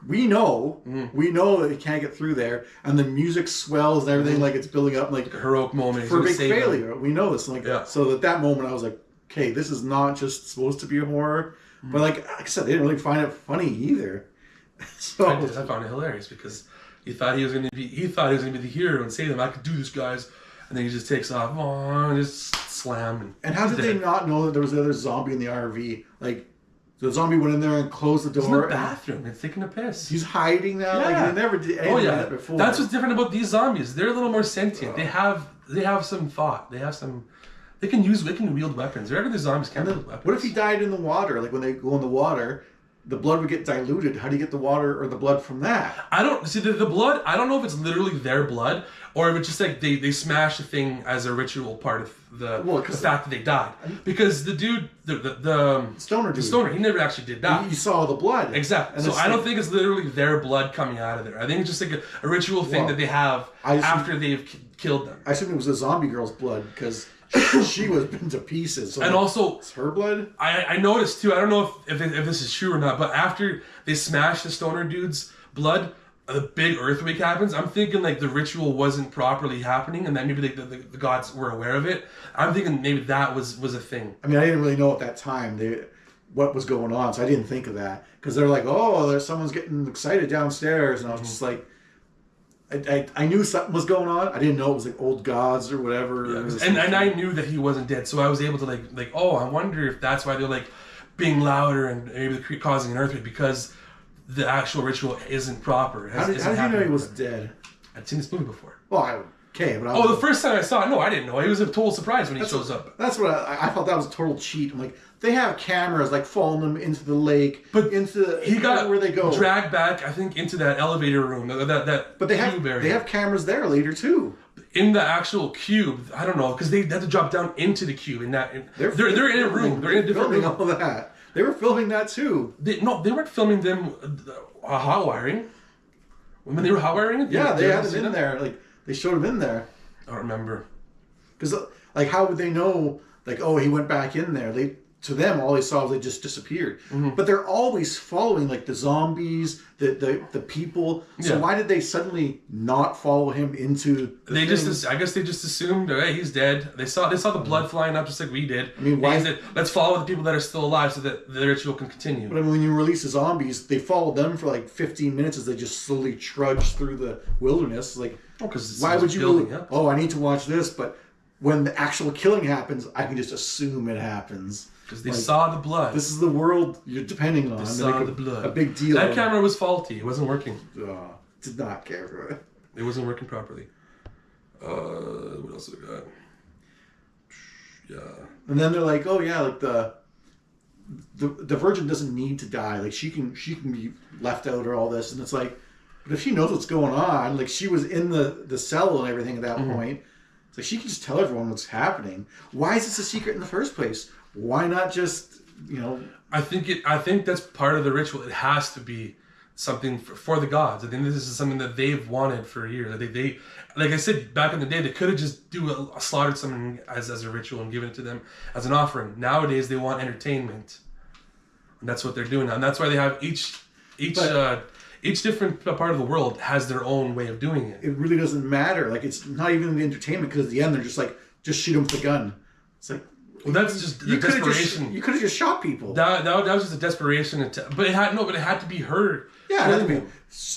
we know that he can't get through there, and the music swells and everything, like it's building up, like a heroic moment for a big failure. We know this, like, so at that moment I was like, okay, this is not just supposed to be a horror, but like I said, they didn't really find it funny either. So I found it hilarious because he thought he was gonna be the hero and save them. I could do this, guys, and then he just takes off and just slam. And how did they not know that there was another zombie in the RV? Like, the zombie went in there and closed the door. He's in the bathroom. It's taking a piss. He's hiding now. Yeah. Like, they never did anything like that before. That's what's different about these zombies. They're a little more sentient. They have some thought. They can wield weapons. Regular zombies can't wield weapons. What if he died in the water? Like when they go in the water, the blood would get diluted. How do you get the water or the blood from that? I don't see the blood. I don't know if it's literally their blood or if it's just like they smash the thing as a ritual part of the fact that they died. Because the dude, the stoner dude, he never actually did die. You saw the blood. Exactly. So I don't think it's literally their blood coming out of there. I think it's just like a ritual thing that they have after they've killed them. I assume it was the zombie girl's blood because she was bent to pieces. So and also, it's her blood? I noticed too, I don't know if this is true or not, but after they smash the stoner dude's blood, a big earthquake happens. I'm thinking like the ritual wasn't properly happening and that maybe the gods were aware of it. I'm thinking maybe that was a thing. I mean, I didn't really know at that time what was going on, so I didn't think of that. Because they're like, oh, someone's getting excited downstairs. And I was just like, I knew something was going on. I didn't know it was like old gods or whatever. Yeah, and I knew that he wasn't dead, so I was able to like oh, I wonder if that's why they're like being louder and maybe causing an earthquake because the actual ritual isn't proper. How did you know he was dead? I'd seen this movie before. Well, okay, but the first time I saw it, no, I didn't know. It was a total surprise when he shows up. That's what I thought. That was a total cheat. I'm like, they have cameras like following them into the lake, but he got where they go, dragged back. I think into that elevator room, But they have cameras there later too. In the actual cube, I don't know because they had to drop down into the cube. They're in a room. They're in a different room. All that. They were filming that too. They weren't filming them hot wiring. When they were hot wiring it? Yeah, they had them in there. Like, they showed them in there. I don't remember. Because, like, how would they know, like, oh, he went back in there? To them, all they saw was they just disappeared. Mm-hmm. But they're always following, like, the zombies, the people. So why did they suddenly not follow him into the thing? I guess they just assumed, hey, he's dead. They saw the blood flying up just like we did. I mean, why? Let's follow the people that are still alive so that the ritual can continue. But I mean, when you release the zombies, they followed them for like 15 minutes as they just slowly trudge through the wilderness. Like, why would you I need to watch this, but when the actual killing happens, I can just assume it happens. Because they saw the blood. This is the world you're depending on. They saw the blood. A big deal. That camera was faulty. It wasn't working. Did not care for it. It wasn't working properly. What else have we got? Yeah. And then they're like, oh yeah, like the virgin doesn't need to die. Like she can be left out or all this. And it's like, but if she knows what's going on, like she was in the cell and everything at that point, it's like she can just tell everyone what's happening. Why is this a secret in the first place? Why not just, I think that's part of the ritual. It has to be something for the gods. I think this is something that they've wanted for years. They like I said back in the day, they could have just slaughtered someone as a ritual and given it to them as an offering. Nowadays, they want entertainment, and that's what they're doing now. And that's why they have each different part of the world has their own way of doing it. It really doesn't matter. Like it's not even the entertainment because at the end they're just like, just shoot them with a gun. It's like. Well, that's just the desperation. You could have just shot people. That was just a desperation. But it had to be her. Yeah, it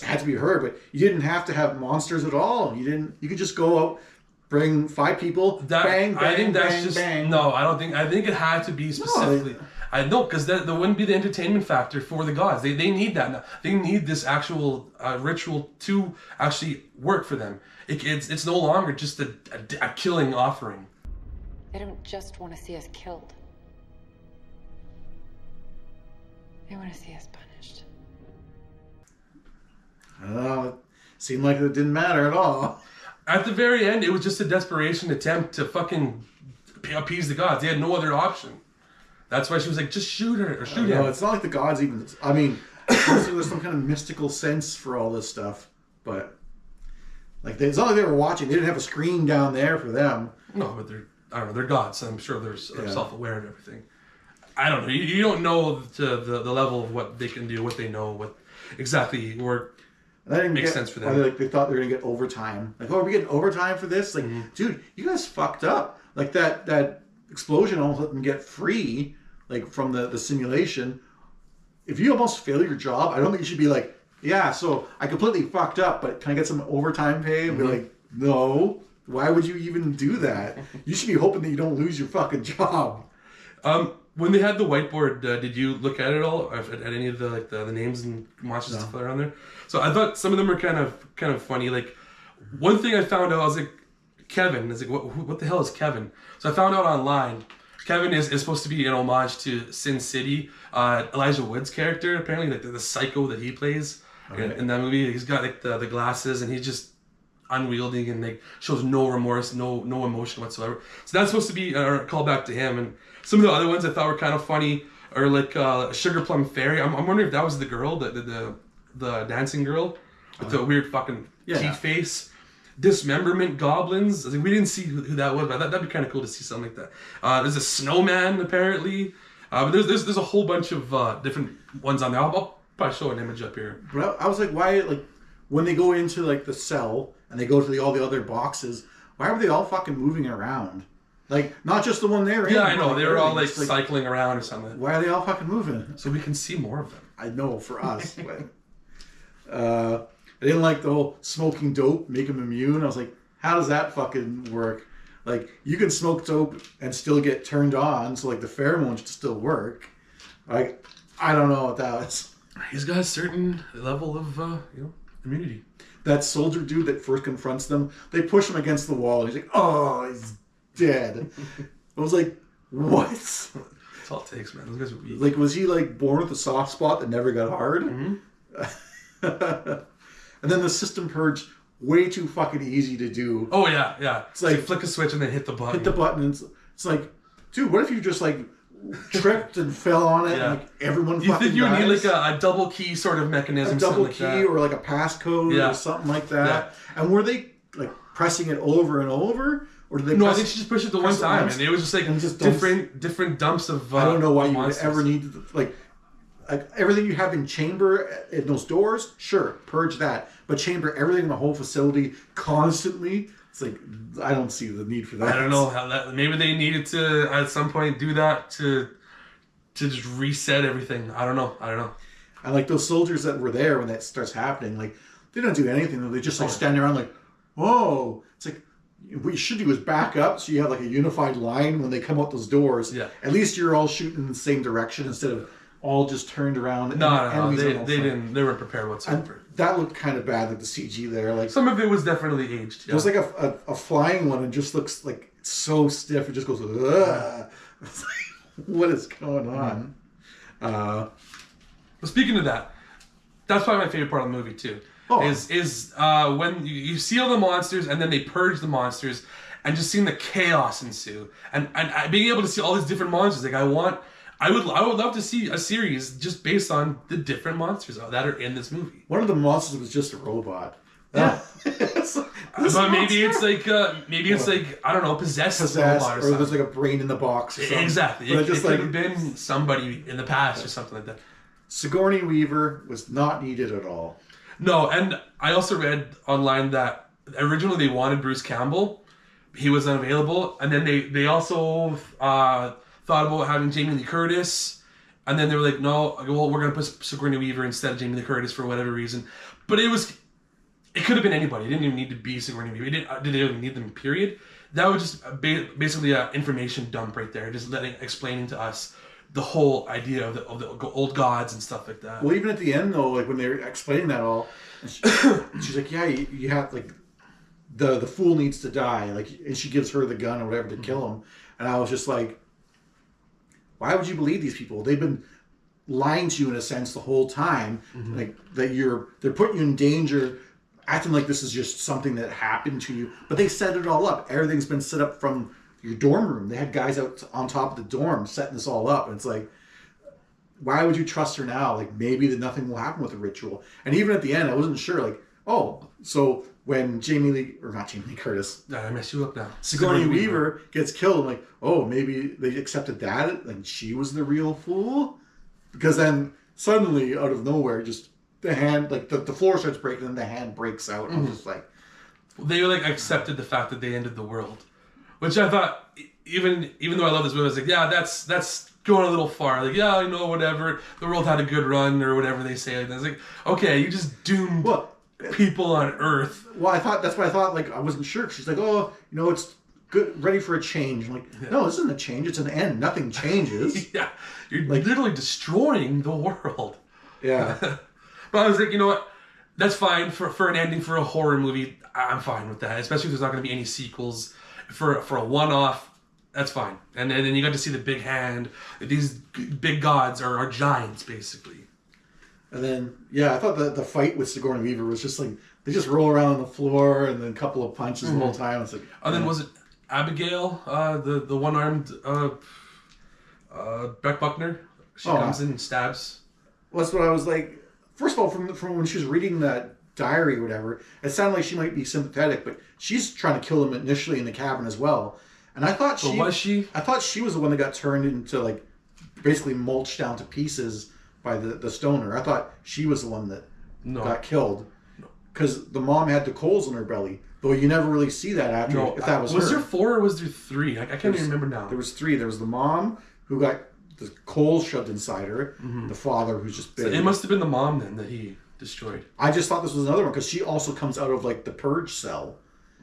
had to be her. But you didn't have to have monsters at all. You could just go out, bring 5 people, bang, bang. No, I don't think. I think it had to be specifically. I know because that wouldn't be the entertainment factor for the gods. They need that now. They need this actual ritual to actually work for them. It's no longer just a killing offering. They don't just want to see us killed. They want to see us punished. I don't know. It seemed like it didn't matter at all. At the very end, it was just a desperation attempt to fucking appease the gods. They had no other option. That's why she was like, just shoot her or shoot him. No, it's not like the gods even... I mean, there's some kind of mystical sense for all this stuff, but... Like, it's not like they were watching. They didn't have a screen down there for them. No, but they're gods, so I'm sure they're self-aware of everything. I don't know. You don't know the level of what they can do, what they know, what exactly makes sense for them. They thought they were going to get overtime. Like, are we getting overtime for this? Like, dude, you guys fucked up. Like, that explosion almost let them get free, like, from the simulation. If you almost fail your job, I don't think you should be like, yeah, so I completely fucked up, but can I get some overtime pay? And be like, no. why would you even do that? You should be hoping that you don't lose your fucking job. When they had the whiteboard, did you look at it all? At any of the names and monsters and stuff that are on there? So I thought some of them were kind of funny. Like, one thing I found out, I was like, Kevin. I was like, what the hell is Kevin? So I found out online, Kevin is supposed to be an homage to Sin City. Elijah Wood's character, apparently, like the psycho that he plays in that movie. He's got like the glasses, and he's just unwieldy and like shows no remorse, no emotion whatsoever. So that's supposed to be a callback to him. And some of the other ones I thought were kind of funny are like Sugar Plum Fairy. I'm wondering if that was the girl, the dancing girl with the weird fucking teeth face. Dismemberment goblins. I was like, we didn't see who that was, but that'd be kind of cool to see something like that. There's a snowman apparently, but there's a whole bunch of different ones on there. I'll probably show an image up here. But I was like, why? Like when they go into like the cell and they go to all the other boxes, why were they all fucking moving around? Like not just the one there. Yeah, I know they were all like cycling around or something. Why are they all fucking moving? So we can see more of them. I know for us. But, I didn't like the whole smoking dope, make him immune. I was like, how does that fucking work? Like, you can smoke dope and still get turned on, so like the pheromones still work. Like, I don't know what that is. He's got a certain level of immunity. That soldier dude that first confronts them, they push him against the wall, and he's like, oh, he's dead. I was like, what? That's all it takes, man. Those guys are weak. Like, was he like born with a soft spot that never got hard? And then the system purge, way too fucking easy to do. Oh yeah. It's like so flick a switch and then hit the button. Hit the button. And it's like, dude, what if you just like tripped and fell on it and like everyone you fucking think you would dies? need like a double key sort of mechanism, a double like key that. or like a passcode or something like that? And were they like pressing it over and over? Or did they No, I think she just pushed it the one time, and it was just like just different dumps of. I don't know why you would monsters. ever need like everything you have in chamber in those doors. Sure, purge that, but chamber everything in the whole facility constantly. It's like I don't see the need for that. I don't know how that. Maybe they needed to at some point do that to just reset everything. I don't know. And like those soldiers that were there when that starts happening, like they don't do anything. They just like stand around like, whoa. It's like what you should do is back up so you have like a unified line when they come out those doors. Yeah. At least you're all shooting in the same direction instead of all just turned around. No, they didn't. They weren't prepared whatsoever. And that looked kind of bad, like the CG there. Like some of it was definitely aged. Yeah. There's like a flying one and just looks like it's so stiff. It just goes. It's like, what is going on? But speaking of that, that's probably my favorite part of the movie too. Is when you see all the monsters and then they purge the monsters and just seeing the chaos ensue and being able to see all these different monsters. Like I would love to see a series just based on the different monsters that are in this movie. One of the monsters was just a robot. Yeah. But maybe it's like I don't know, possessed robot or something. Or there's like a brain in the box or something. Exactly. It could have been somebody in the past or something like that. Sigourney Weaver was not needed at all. No, and I also read online that originally they wanted Bruce Campbell. He was unavailable. And then they also thought about having Jamie Lee Curtis. And then they were like, no, well, we're going to put Sigourney Weaver instead of Jamie Lee Curtis for whatever reason. But it could have been anybody. It didn't even need to be Sigourney Weaver. Did they even need them, period? That was just basically an information dump right there. Just explaining to us the whole idea of the old gods and stuff like that. Well, even at the end though, like when they were explaining that all, she's like, yeah, you have like the fool needs to die, like, and she gives her the gun or whatever to kill him. And I was just like, why would you believe these people? They've been lying to you in a sense the whole time, like that they're putting you in danger, acting like this is just something that happened to you. But they set it all up. Everything's been set up from your dorm room. They had guys out on top of the dorm setting this all up. And it's like, why would you trust her now? Like maybe that nothing will happen with the ritual. And even at the end, I wasn't sure. Like, oh, so when Curtis, I mess you up now. Sigourney Weaver gets killed, I'm like, oh, maybe they accepted that and she was the real fool. Because then suddenly, out of nowhere, just the hand, like the floor starts breaking and the hand breaks out. And I'm just like, they like accepted the fact that they ended the world. Which I thought, even though I love this movie, I was like, yeah, that's going a little far. Like, yeah, whatever. The world had a good run or whatever they say. And I was like, okay, you just doomed people on Earth. Well, that's what I thought. Like, I wasn't sure. She's like, oh, it's good, ready for a change. I'm like, no, this isn't a change. It's an end. Nothing changes. Yeah, you're literally destroying the world. Yeah. But I was like, you know what? That's fine for an ending for a horror movie. I'm fine with that, especially if there's not going to be any sequels. For a one-off, that's fine. And then you got to see the big hand. These big gods are giants, basically. And then, I thought the fight with Sigourney Weaver was just like, they just roll around on the floor and then a couple of punches the whole time. It's like, and then was it Abigail, the one-armed Beck Buckner? She comes in and stabs. Well, that's what I was like. First of all, from when she was reading that diary or whatever, it sounded like she might be sympathetic, but she's trying to kill him initially in the cabin as well. And I thought was she? I thought she was the one that got turned into, like, basically mulched down to pieces by the stoner. I thought she was the one that got killed. Because the mom had the coals in her belly. Though you never really see that after, if that was her. Was there 4 or was there 3? I can't even remember now. There was 3. There was the mom, who got the coals shoved inside her. The father, who's just big. So it must have been the mom, then, that he destroyed. I just thought this was another one, because she also comes out of, like, the purge cell.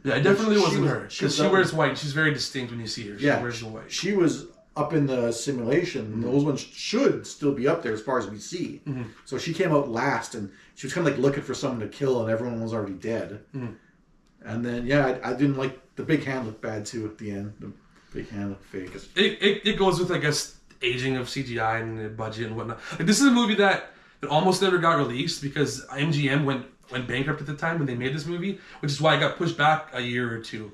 Yeah, it definitely wasn't her. Because she wears white. She's very distinct when you see her. She wears the white. She was up in the simulation. Those ones should still be up there as far as we see. So she came out last, and she was kind of like looking for someone to kill, and everyone was already dead. And then, I didn't like the big hand looked bad too at the end. The big hand looked fake. It goes with, I guess, aging of CGI and the budget and whatnot. Like, this is a movie that almost never got released because MGM went bankrupt at the time when they made this movie, which is why it got pushed back a year or two.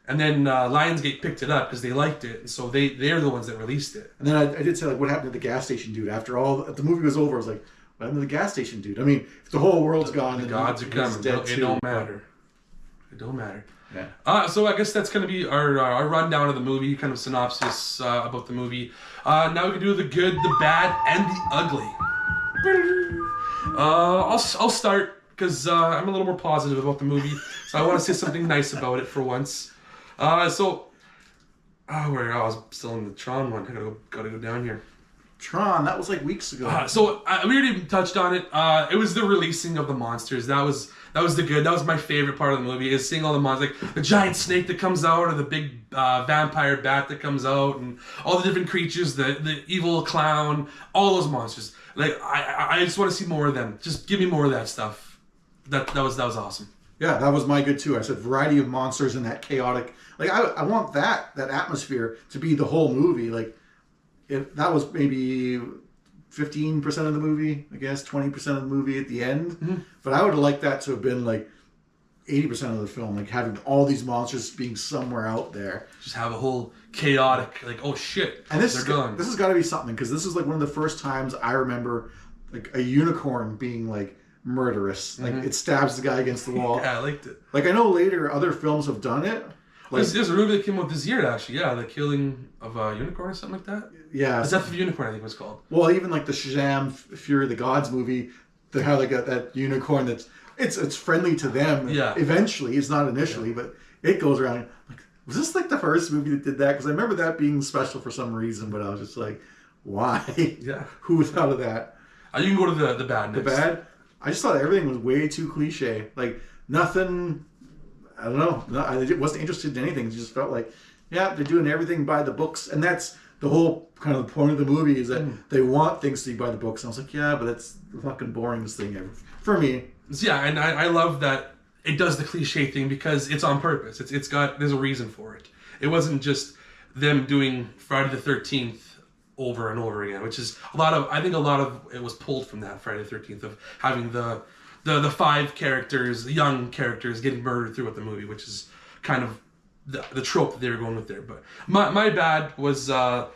And then Lionsgate picked it up because they liked it, and so they're the ones that released it. And then I did say, like, what happened to the gas station dude? After the movie was over, I was like, what happened to the gas station dude? I mean, if the whole world's gone, the gods are coming. It don't matter. It don't matter. Yeah. So I guess that's going to be our rundown of the movie, kind of synopsis about the movie. Now we can do the good, the bad, and the ugly. I'll start because I'm a little more positive about the movie, so I want to say something nice about it for once. I was still in the Tron one. I gotta go down here. Tron, that was like weeks ago. We already touched on it. It was the releasing of the monsters. That was the good. That was my favorite part of the movie, is seeing all the monsters, like the giant snake that comes out, or the big vampire bat that comes out, and all the different creatures, the evil clown, all those monsters. Like I just want to see more of them. Just give me more of that stuff. That was awesome. Yeah, that was my good too. I said variety of monsters and that chaotic. Like I want that atmosphere to be the whole movie. Like if that was maybe 15% of the movie, I guess 20% of the movie at the end. But I would have liked that to have been like 80% of the film, like having all these monsters being somewhere out there. Just have a whole chaotic, like, oh shit, and this they're gone. This has got to be something, because this is like one of the first times I remember like a unicorn being like murderous. Like it stabs the guy against the wall. Yeah, I liked it. Like I know later other films have done it. Like, there's a movie that came out this year, actually. Yeah, The Killing of a Unicorn or something like that. Yeah. The Death of a Unicorn, I think it was called. Well, even like the Shazam Fury of the Gods movie, they have like that unicorn that's it's friendly to them. Yeah. Eventually, it's not initially, but it goes around. Like, was this like the first movie that did that? Because I remember that being special for some reason, but I was just like, why? Yeah. Who thought of that? You can go to the bad next. The bad? I just thought everything was way too cliche. Like nothing. I don't know. I wasn't interested in anything. It just felt like, yeah, they're doing everything by the books. And that's the whole kind of the point of the movie, is that they want things to be by the books. And I was like, yeah, but that's the fucking boringest thing ever. For me. Yeah, and I love that it does the cliche thing because it's on purpose. There's a reason for it. It wasn't just them doing Friday the 13th over and over again, which is I think a lot of it was pulled from that Friday the 13th, of having the 5 characters, the young characters, getting murdered throughout the movie, which is kind of the trope that they were going with there. But my bad was a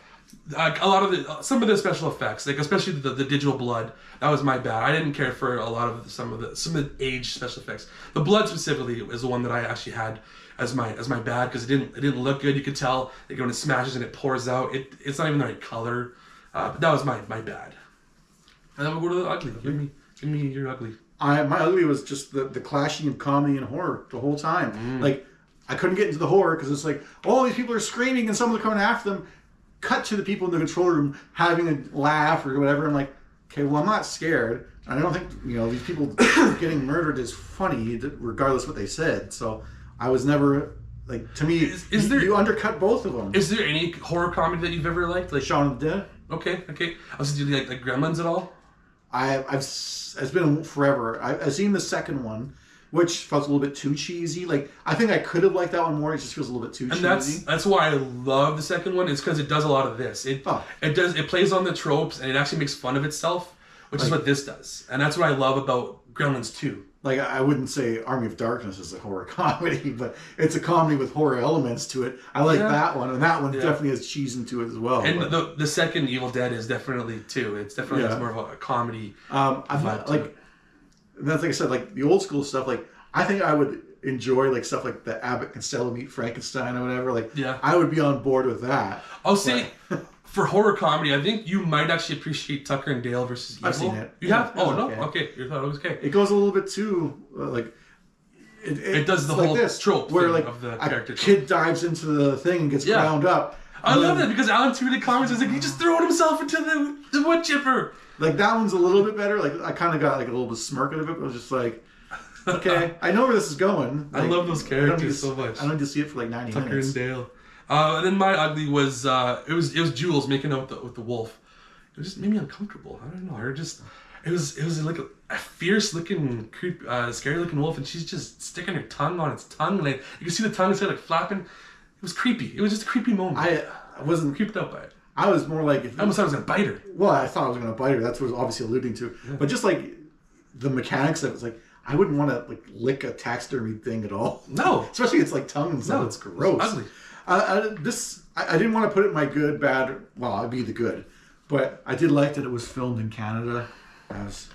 lot of some of the special effects, like especially the digital blood. That was my bad. I didn't care for a lot of some of the age special effects. The blood specifically is the one that I actually had as my bad, because it didn't look good. You could tell like when it smashes and it pours out, it's not even the right color. But that was my bad. And then we'll go to the ugly. Give me your ugly. My ugly was just the clashing of comedy and horror the whole time. Like, I couldn't get into the horror because it's like, oh, these people are screaming and someone's coming after them. Cut to the people in the control room having a laugh or whatever. I'm like, okay, well, I'm not scared. I don't think, these people getting murdered is funny, regardless what they said. So I was never, like, to me, you undercut both of them. Is there any horror comedy that you've ever liked? Like Shaun of the Dead? Okay. Also, do you like Gremlins at all? It's been forever. I've seen the second one, which felt a little bit too cheesy. Like, I think I could have liked that one more. It just feels a little bit too cheesy. And that's why I love the second one. Is because it does a lot of this. It plays on the tropes and it actually makes fun of itself, which is what this does. And that's what I love about Gremlins 2. Like, I wouldn't say Army of Darkness is a horror comedy, but it's a comedy with horror elements to it. I like that one, and that one definitely has cheese into it as well. And the second Evil Dead is definitely too. It's definitely more of a comedy. That's like I said, like the old school stuff. Like, I think I would enjoy like stuff like the Abbott and Costello Meet Frankenstein or whatever. Like, I would be on board with that. I'll say. For horror comedy, I think you might actually appreciate Tucker and Dale versus Evil. I've seen it. You have? Oh, no? Okay. You thought it was okay. It goes a little bit too, it does the whole trope where, thing like, of the a character. Kid dives into the thing and gets ground up. I love that because Alan tweeted comments was like, he just threw himself into the wood chipper. Like, that one's a little bit better. Like, I kind of got like a little bit smirk out of it, but I was just like, okay, I know where this is going. Like, I love those characters so much. I don't need to see it for like 90 Tucker minutes. Tucker and Dale. And then my ugly was it was Jules making out with the wolf. It just made me uncomfortable. I don't know. It was like a fierce looking, scary looking wolf, and she's just sticking her tongue on its tongue, and you can see the tongue instead like flapping. It was creepy. It was just a creepy moment. I wasn't creeped out by it. I was more like, I almost thought I was gonna bite her. Well, I thought I was gonna bite her. That's what it was obviously alluding to. Yeah. But just like the mechanics of it, was like, I wouldn't want to like lick a taxidermy thing at all. No, especially it's like tongue and stuff. No, it's gross. It's ugly. I didn't want to put it in my good, bad. Well, I'd be the good, but I did like that it was filmed in Canada. I was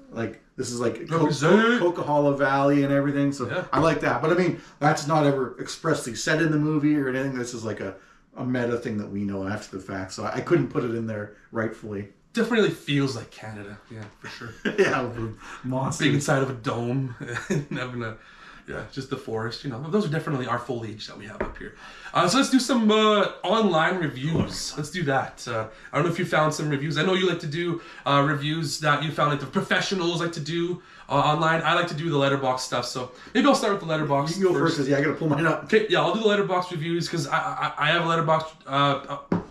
like, this is like Coquihalla Valley and everything, so I like that. But I mean, that's not ever expressly said in the movie or anything. This is like a meta thing that we know after the fact, so I couldn't put it in there rightfully. Definitely feels like Canada, yeah, for sure. Yeah, monsters. Being inside of a dome and having just the forest, those are definitely our foliage that we have up here. So let's do some online reviews. Let's do that. I don't know if you found some reviews. I know you like to do reviews that you found like the professionals like to do online. I like to do the letterbox stuff, so maybe I'll start with the letterbox. You can go first, because I gotta pull mine up. Okay, yeah, I'll do the letterbox reviews because I have a letterbox.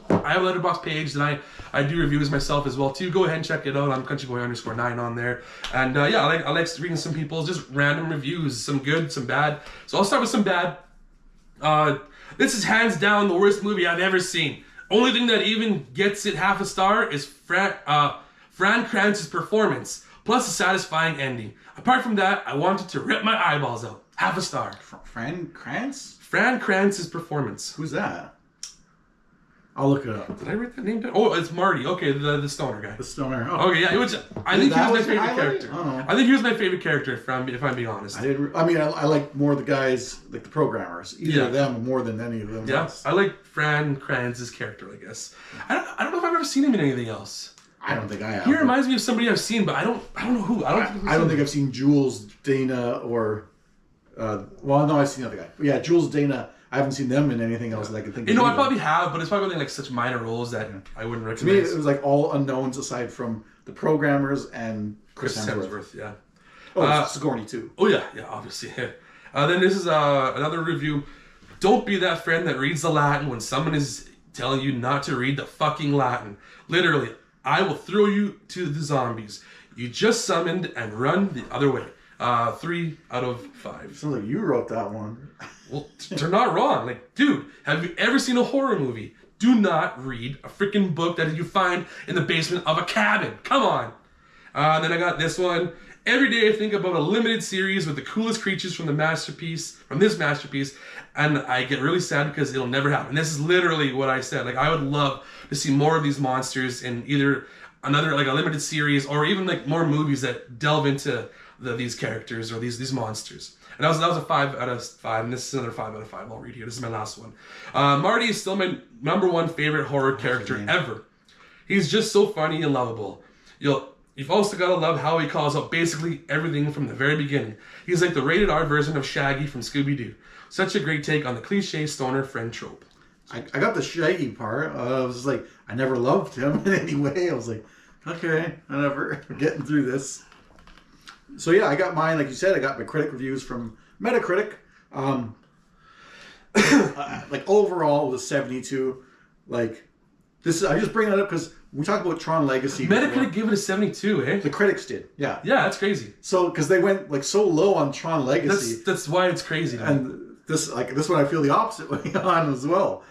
I have a letterbox page that I do reviews myself as well too. Go ahead and check it out. I'm CountryBoy_9 on there. And I like reading some people's just random reviews, some good, some bad. So I'll start with some bad. This is hands down the worst movie I've ever seen. Only thing that even gets it half a star is Fran Kranz's performance, plus a satisfying ending. Apart from that, I wanted to rip my eyeballs out. Half a star. Fran Kranz? Fran Kranz's performance. Who's that? I'll look it up. Did I write that name down? Oh, it's Marty. Okay, the stoner guy. The stoner. Oh. Okay, yeah. I think he was my favorite character. Oh. I think he was my favorite character, if I'm being honest. I like more the guys, like the programmers. Either of them more than any of them. Yeah, I like Fran Kranz's character, I guess. I don't know if I've ever seen him in anything else. I don't think I have. He reminds me of somebody I've seen, but I don't know who. I don't think I've seen Jules, Dana, or no, I've seen the other guy. But yeah, Jules, Dana. I haven't seen them in anything else that I can think of. I probably have, but it's probably like such minor roles that I wouldn't recognize. To me, it was like all unknowns aside from the programmers and Chris Hemsworth. Yeah. Oh, Sigourney too. Oh yeah, obviously. Then this is another review. Don't be that friend that reads the Latin when someone is telling you not to read the fucking Latin. Literally, I will throw you to the zombies. You just summoned and run the other way. 3 out of 5. Sounds like you wrote that one. Well, they're not wrong. Like, dude, have you ever seen a horror movie? Do not read a freaking book that you find in the basement of a cabin. Come on. Then I got this one. Every day I think about a limited series with the coolest creatures from this masterpiece, and I get really sad because it'll never happen. This is literally what I said. Like, I would love to see more of these monsters in either another, like a limited series, or even like more movies that delve into these characters or these monsters. And that was a 5 out of 5, and this is another 5 out of 5 I'll read here. This is my last one. Marty is still my #1 favorite horror character ever. He's just so funny and lovable. You've also got to love how he calls out basically everything from the very beginning. He's like the rated R version of Shaggy from Scooby-Doo. Such a great take on the cliche stoner friend trope. I got the Shaggy part. I was like, I never loved him in any way. I was like, Okay, whatever. We're getting through this. So yeah, I got mine. Like you said, I got my critic reviews from Metacritic. Like overall, it was 72. Like this, I just bring that up because we talked about Tron Legacy. Metacritic gave it a 72, eh? The critics did, yeah. Yeah, that's crazy. So because they went like so low on Tron Legacy, That's why it's crazy. and this one I feel the opposite way on as well.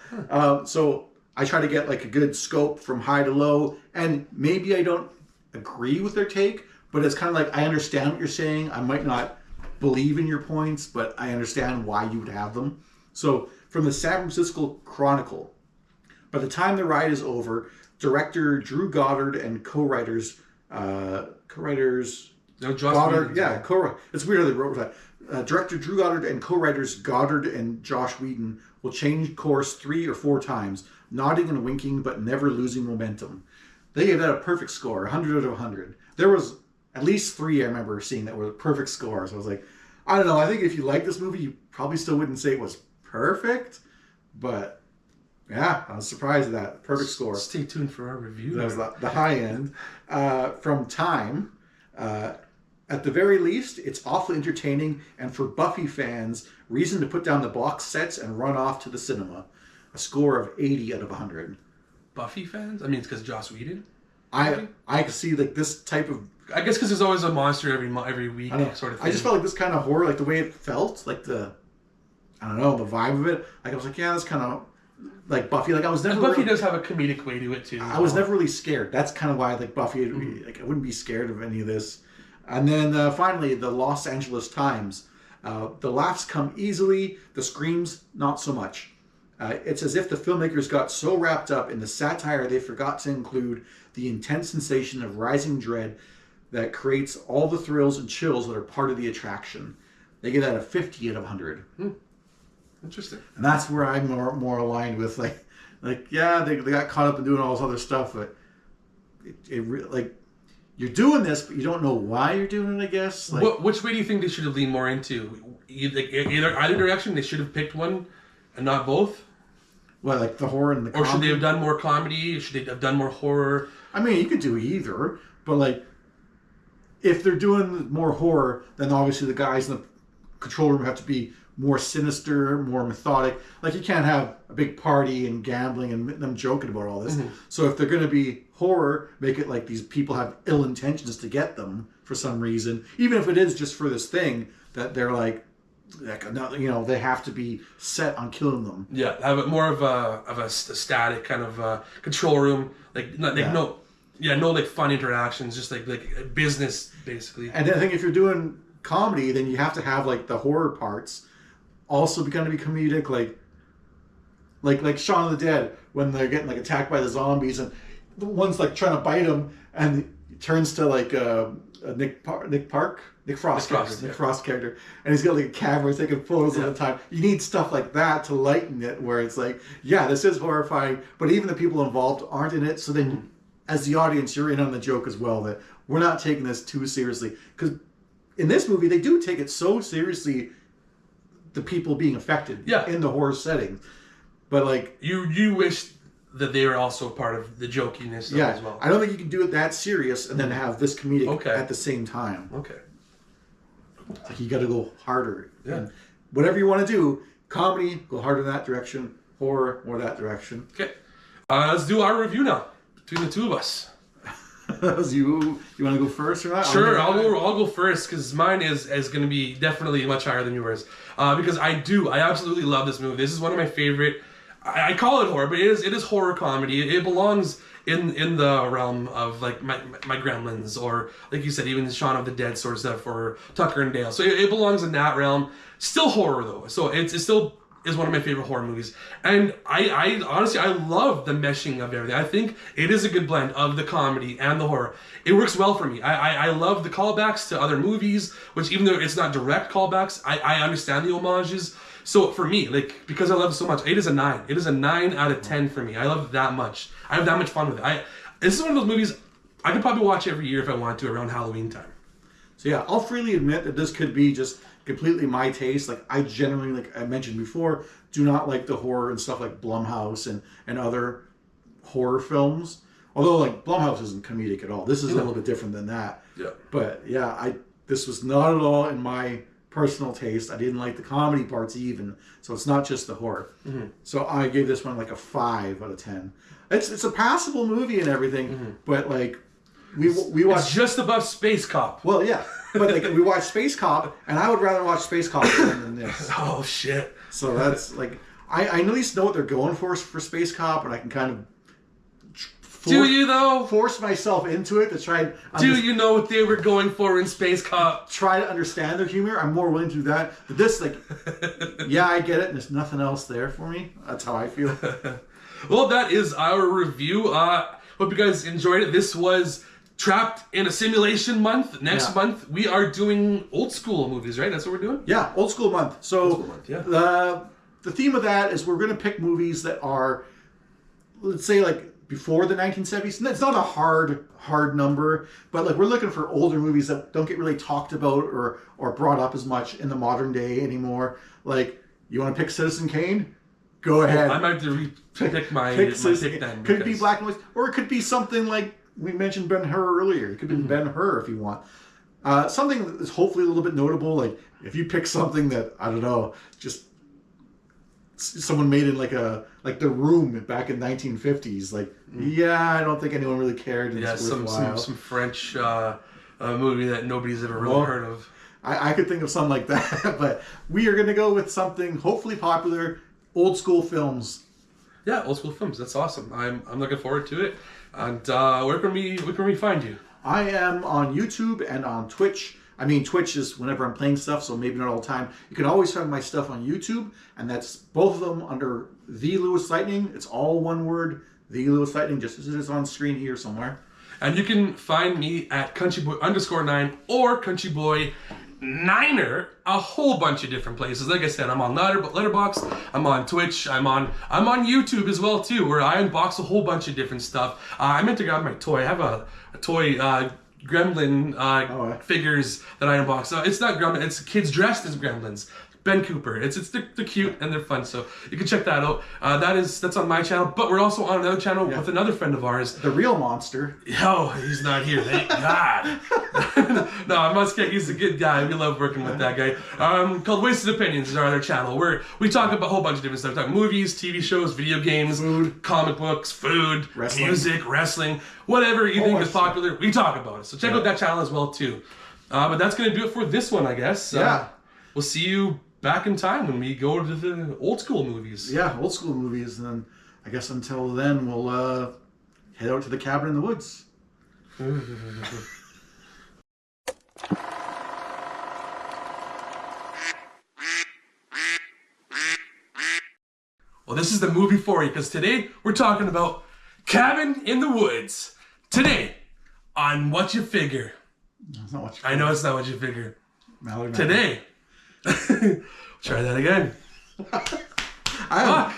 So I try to get like a good scope from high to low, and maybe I don't agree with their take, but it's kind of like I understand what you're saying. I might not believe in your points, but I understand why you would have them. So from the San Francisco Chronicle, by the time the ride is over, director Drew Goddard and co-writers, No, Joss Goddard, Whedon. yeah, it's weird how they wrote that. Director Drew Goddard and co-writers Goddard and Josh Whedon will change course 3 or 4 times, nodding and winking but never losing momentum. They gave that a perfect score, 100 out of 100. There was at least 3 I remember seeing that were perfect scores. I was like, I don't know, I think if you like this movie, you probably still wouldn't say it was perfect, but yeah, I was surprised at that. Perfect score. Stay tuned for our review. That was the high end. From Time, at the very least, it's awfully entertaining, and for Buffy fans, reason to put down the box sets and run off to the cinema. A score of 80 out of 100. Buffy fans? I mean, it's because Joss Whedon. I can see like this type of. I guess because there's always a monster every week sort of thing. I just felt like this kind of horror, like the way it felt, like the vibe of it. Like I was like, yeah, that's kind of like Buffy. Like I was never. And Buffy does have a comedic way to it too. I was never really scared. That's kind of why I like Buffy. Like I wouldn't be scared of any of this. And then finally, the Los Angeles Times. The laughs come easily. The screams, not so much. It's as if the filmmakers got so wrapped up in the satire they forgot to include the intense sensation of rising dread that creates all the thrills and chills that are part of the attraction. They give that a 50 out of 100. Interesting. And that's where I'm more aligned with like yeah, they got caught up in doing all this other stuff, but like you're doing this, but you don't know why you're doing it. I guess. Like, which way do you think they should have leaned more into? Either direction. They should have picked one, and not both. What, like the horror and the comedy? Or should they have done more comedy? Should they have done more horror? I mean, you could do either, but like if they're doing more horror, then obviously the guys in the control room have to be more sinister, more methodic. Like you can't have a big party and gambling and them joking about all this. So if they're going to be horror, make it like these people have ill intentions to get them for some reason, even if it is just for this thing that they're like they have to be set on killing them. Yeah, have it more of a static kind of control room, no like fun interactions, just like business basically. And then I think if you're doing comedy, then you have to have like the horror parts also going to be comedic, like Shaun of the Dead when they're getting like attacked by the zombies and the one's like trying to bite him and it turns to like Nick Frost character, and he's got like a camera taking photos all the time. You need stuff like that to lighten it, where it's like, yeah, this is horrifying, but even the people involved aren't in it. So then, as the audience, you're in on the joke as well. That we're not taking this too seriously, because in this movie they do take it so seriously. The people being affected in the horror setting, but like you wish that they were also part of the jokiness as well. I don't think you can do it that serious and then have this comedic at the same time. Okay. It's like you got to go harder. Yeah. And whatever you want to do, comedy, go harder in that direction. Horror, more that direction. Okay. Let's do our review now between the two of us. You want to go first or not? Sure, I'll go first because mine is going to be definitely much higher than yours. Because I absolutely love this movie. This is one of my favorite. I call it horror, but it is horror comedy. It belongs in the realm of like my Gremlins, or like you said, even the Shaun of the Dead sort of stuff, or Tucker and Dale. So it belongs in that realm. Still horror though, so it still is one of my favorite horror movies. And I honestly love the meshing of everything. I think it is a good blend of the comedy and the horror. It works well for me. I love the callbacks to other movies, which even though it's not direct callbacks, I understand the homages. So for me, like, because I love it so much, it is a 9. It is a 9 out of 10 for me. I love it that much. I have that much fun with it. This is one of those movies I could probably watch every year if I wanted to around Halloween time. So yeah, I'll freely admit that this could be just completely my taste. Like I generally, like I mentioned before, do not like the horror and stuff like Blumhouse and other horror films. Although, like, Blumhouse isn't comedic at all. This is a little bit different than that. Yeah. But, yeah, this was not at all in my personal taste. I didn't like the comedy parts even. So it's not just the horror. Mm-hmm. So I gave this one, like, a 5 out of 10. It's a passable movie and everything, but, like, we watched... It's just above Space Cop. Well, yeah. But, like, we watched Space Cop, and I would rather watch Space Cop than this. Oh, shit. So that's, like... I at least know what they're going for Space Cop, and I can kind of... Do you, though? Force myself into it to try and... Do you know what they were going for in Space Cop? Try to understand their humor. I'm more willing to do that. But this, like... yeah, I get it, and there's nothing else there for me. That's how I feel. Well, that is our review. Hope you guys enjoyed it. This was... Trapped in a Simulation month. Next month, we are doing old school movies, right? That's what we're doing? Yeah, old school month. So, the theme of that is we're going to pick movies that are, let's say, like, before the 1970s. It's not a hard number, but, like, we're looking for older movies that don't get really talked about or brought up as much in the modern day anymore. Like, you want to pick Citizen Kane? Go ahead. I might have to pick my pick then. Could be black and white, or it could be something like, we mentioned Ben-Hur earlier. It could be Ben-Hur if you want. Something that's hopefully a little bit notable. Like, if you pick something that, I don't know, just someone made in like The Room back in 1950s. Like, I don't think anyone really cared. Yeah, some French movie that nobody's ever really heard of. I could think of something like that. But we are going to go with something hopefully popular, old school films. Yeah, old school films. That's awesome. I'm looking forward to it. And where can we find you? I am on YouTube and on Twitch. I mean, Twitch is whenever I'm playing stuff, so maybe not all the time. You can always find my stuff on YouTube, and that's both of them under The LewisLightning. It's all one word, The LewisLightning, just as it is on screen here somewhere. And you can find me at CountryBoy_9 or CountryBoy9er, a whole bunch of different places. Like I said, I'm on Letterboxd, I'm on Twitch, I'm on YouTube as well too, where I unbox a whole bunch of different stuff. I meant to grab my toy. I have a toy gremlin figures that I unbox. It's not gremlin, it's kids dressed as gremlins. Ben Cooper. They're cute and they're fun, so you can check that out. That's on my channel, but we're also on another channel with another friend of ours. The Real Monster. Oh, he's not here, thank God. No, I must get. He's a good guy. We love working with that guy. Called Wasted Opinions is our other channel where we talk about a whole bunch of different stuff. We talk movies, TV shows, video games, food, comic books, food, wrestling. Music, wrestling, whatever you think is popular. We talk about it. So check out that channel as well too. But that's gonna do it for this one, I guess. We'll see you back in time when we go to the old school movies. Yeah, old school movies. And then I guess until then, we'll head out to the cabin in the woods. Well, this is the movie for you, because today we're talking about Cabin in the Woods. Today on What You Figure. That's not what you figure. I know it's not what you figure. Mallard. Today. Try that again.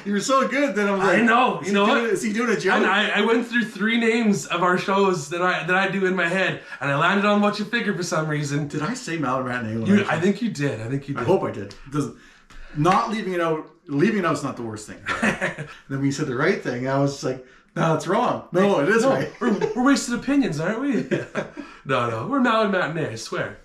You were so good that I was like, I know. You know what? Is he doing a joke? And I went through 3 names of our shows that I do in my head, and I landed on What You Figure for some reason. Did I say Mallard Matinee? I think you did. I hope I did. Not leaving it out. Leaving it out is not the worst thing. Then when you said the right thing, I was like, no, it's wrong. No, it is right. We're wasted opinions, aren't we? No, we're Mallard Matinee, I swear.